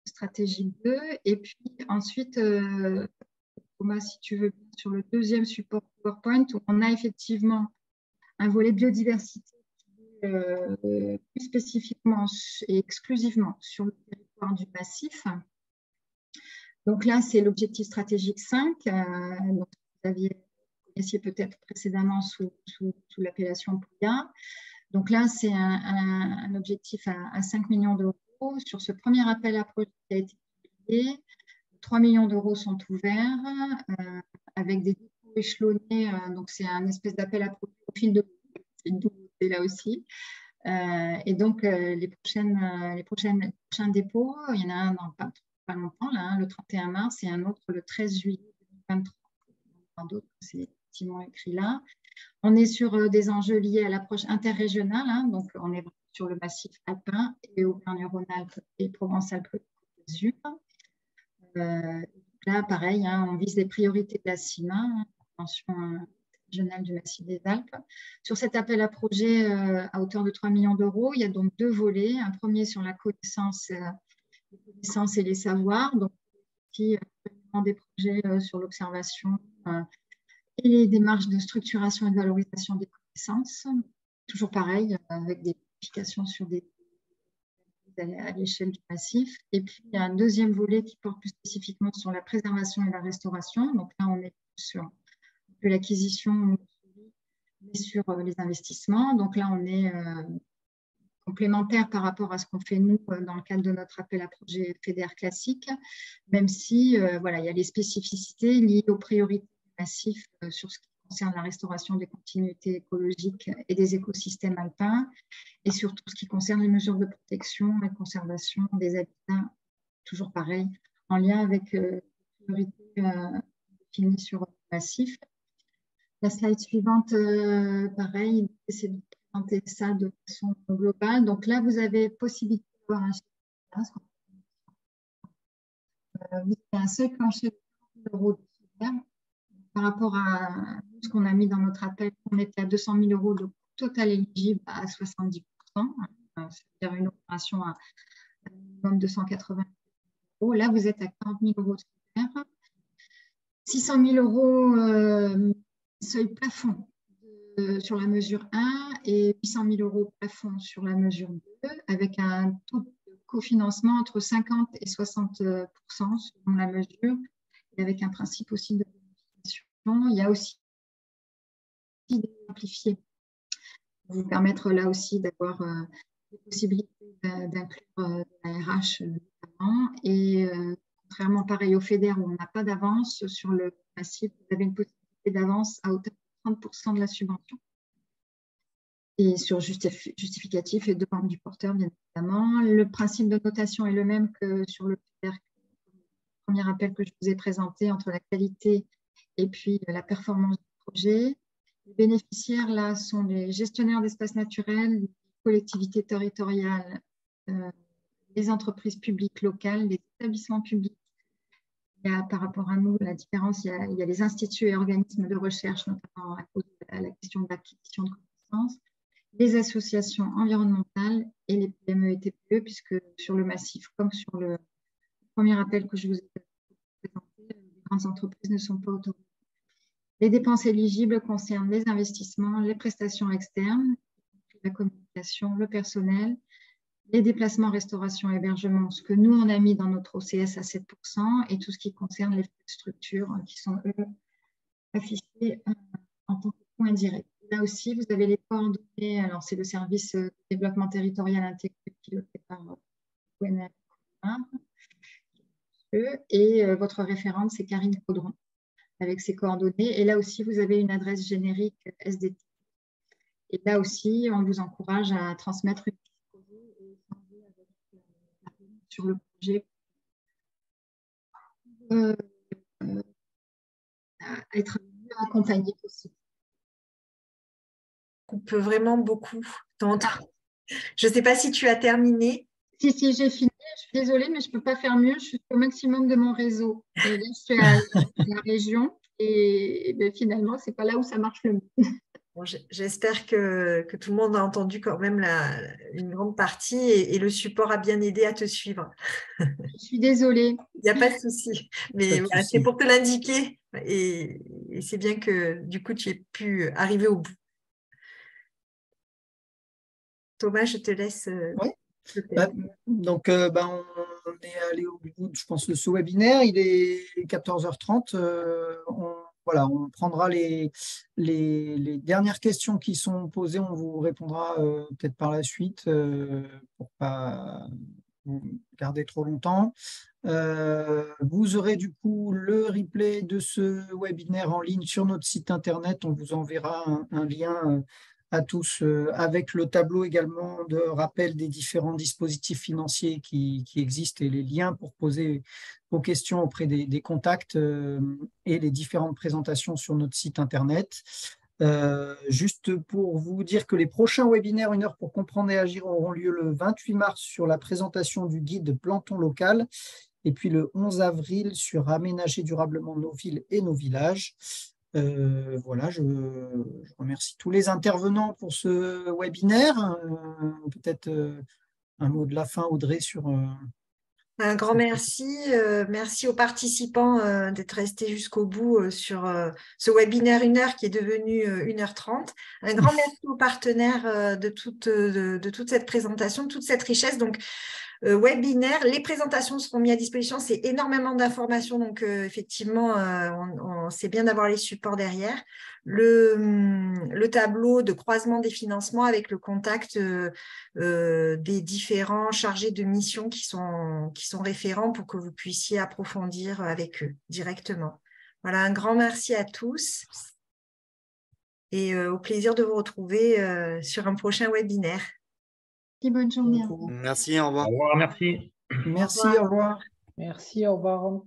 stratégie 2. Et puis ensuite, Thomas, si tu veux, sur le deuxième support PowerPoint, où on a effectivement un volet biodiversité plus spécifiquement et exclusivement sur le territoire du massif. Donc là, c'est l'objectif stratégique 5. Donc vous connaissiez peut-être précédemment sous l'appellation POUIA. Donc là, c'est un objectif à 5 millions d'euros. Sur ce premier appel à projet qui a été publié, 3 millions d'euros sont ouverts avec des dépôts échelonnés. Donc c'est un espèce d'appel à projet au fil de l'eau. C'est une nouveauté là aussi. Et donc les prochains dépôts, il y en a un dans pas longtemps, là, le 31 mars, et un autre le 13 juillet 2023. Dans d'autres, c'est effectivement écrit là. On est sur des enjeux liés à l'approche interrégionale, hein, donc on est sur le massif alpin et Auvergne-Rhône-Alpes et Provence-Alpes-Côte d'Azur. Là, pareil, hein, on vise les priorités de la CIMA, mention régionale du massif des Alpes. Sur cet appel à projet à hauteur de 3 millions d'euros, il y a donc deux volets. Un premier sur la connaissance, les connaissances et les savoirs, donc qui des projets sur l'observation et les démarches de structuration et de valorisation des connaissances. Toujours pareil, avec des applications sur des à l'échelle du massif. Et puis, il y a un deuxième volet qui porte plus spécifiquement sur la préservation et la restauration. Donc là, on est sur l'acquisition, mais sur les investissements. Donc là, on est complémentaire par rapport à ce qu'on fait nous dans le cadre de notre appel à projet FEDER classique, même si voilà, il y a les spécificités liées aux priorités du massif sur ce qui concerne la restauration des continuités écologiques et des écosystèmes alpins, et surtout ce qui concerne les mesures de protection et conservation des habitats, toujours pareil, en lien avec les priorités définies sur le massif. La slide suivante, pareil, c'est de présenter ça de façon globale. Donc là, vous avez possibilité de voir un chiffre. Vous avez un seul plancher de 40 000 € de filière. Par rapport à ce qu'on a mis dans notre appel, on était à 200 000 € de total éligible à 70%, c'est-à-dire une opération à minimum 280 €. Là, vous êtes à 40 000 € de filière. 600 000 € seuil plafond sur la mesure 1 et 800 000 € plafond sur la mesure 2, avec un taux de cofinancement entre 50 et 60% selon la mesure, et avec un principe aussi de vérification. Il y a aussi des amplifiés pour vous permettre là aussi d'avoir des possibilités d'inclure la RH notamment. Et contrairement pareil au FEDER où on n'a pas d'avance sur le massif, vous avez une possibilité d'avance à hauteur de 30% de la subvention. Et sur justificatif et demande du porteur, bien évidemment. Le principe de notation est le même que sur le premier appel que je vous ai présenté entre la qualité et puis la performance du projet. Les bénéficiaires, là, sont les gestionnaires d'espaces naturels, les collectivités territoriales, les entreprises publiques locales, les établissements publics. Il y a, par rapport à nous, la différence, il y a les instituts et organismes de recherche, notamment à cause de la question de l'acquisition de connaissances, les associations environnementales et les PME et TPE, puisque sur le massif, comme sur le premier appel que je vous ai présenté, les grandes entreprises ne sont pas autorisées. Les dépenses éligibles concernent les investissements, les prestations externes, la communication, le personnel, les déplacements, restauration, hébergement, ce que nous, on a mis dans notre OCS à 7%, et tout ce qui concerne les structures qui sont, eux, affichés en tant que coûts indirects. Là aussi, vous avez les coordonnées. Alors, c'est le service de développement territorial intégré piloté par ONF. Et votre référente, c'est Karine Caudron, avec ses coordonnées. Et là aussi, vous avez une adresse générique SDT. Et là aussi, on vous encourage à transmettre une sur le projet à être accompagné aussi. On peut vraiment beaucoup t'entendre. Je ne sais pas si tu as terminé. Si, j'ai fini. Je suis désolée, mais je ne peux pas faire mieux. Je suis au maximum de mon réseau. Et là, je suis à la région. Et ben, finalement, ce n'est pas là où ça marche le mieux. Bon, j'espère que tout le monde a entendu quand même une grande partie et le support a bien aidé à te suivre. Je suis désolée. Il n'y a pas de souci. Mais voilà, c'est pour te l'indiquer. Et c'est bien que du coup, tu aies pu arriver au bout. Thomas, je te laisse. Oui. Donc, on est allé au bout, je pense, de ce webinaire. Il est 14h30. On prendra les dernières questions qui sont posées. On vous répondra peut-être par la suite pour ne pas vous garder trop longtemps. Vous aurez du coup le replay de ce webinaire en ligne sur notre site internet. On vous enverra un lien à tous avec le tableau également de rappel des différents dispositifs financiers qui existent et les liens pour poser vos questions auprès des contacts et les différentes présentations sur notre site internet. Juste pour vous dire que les prochains webinaires 1 heure pour comprendre et agir auront lieu le 28 mars sur la présentation du guide Planton local et puis le 11 avril sur aménager durablement nos villes et nos villages. Voilà, je remercie tous les intervenants pour ce webinaire. Peut-être un mot de la fin, Audrey, sur… Un grand merci. Merci aux participants d'être restés jusqu'au bout sur ce webinaire 1 heure qui est devenu 1h30. Un grand merci aux partenaires de toute cette présentation, de toute cette richesse. Donc, webinaire, les présentations seront mises à disposition. C'est énormément d'informations. Donc, effectivement, c'est bien d'avoir les supports derrière. Le tableau de croisement des financements avec le contact des différents chargés de mission qui sont référents pour que vous puissiez approfondir avec eux directement. Voilà, un grand merci à tous et au plaisir de vous retrouver sur un prochain webinaire. Bonne journée. Merci, au revoir. Au revoir, merci. Merci, au revoir. Merci, au revoir.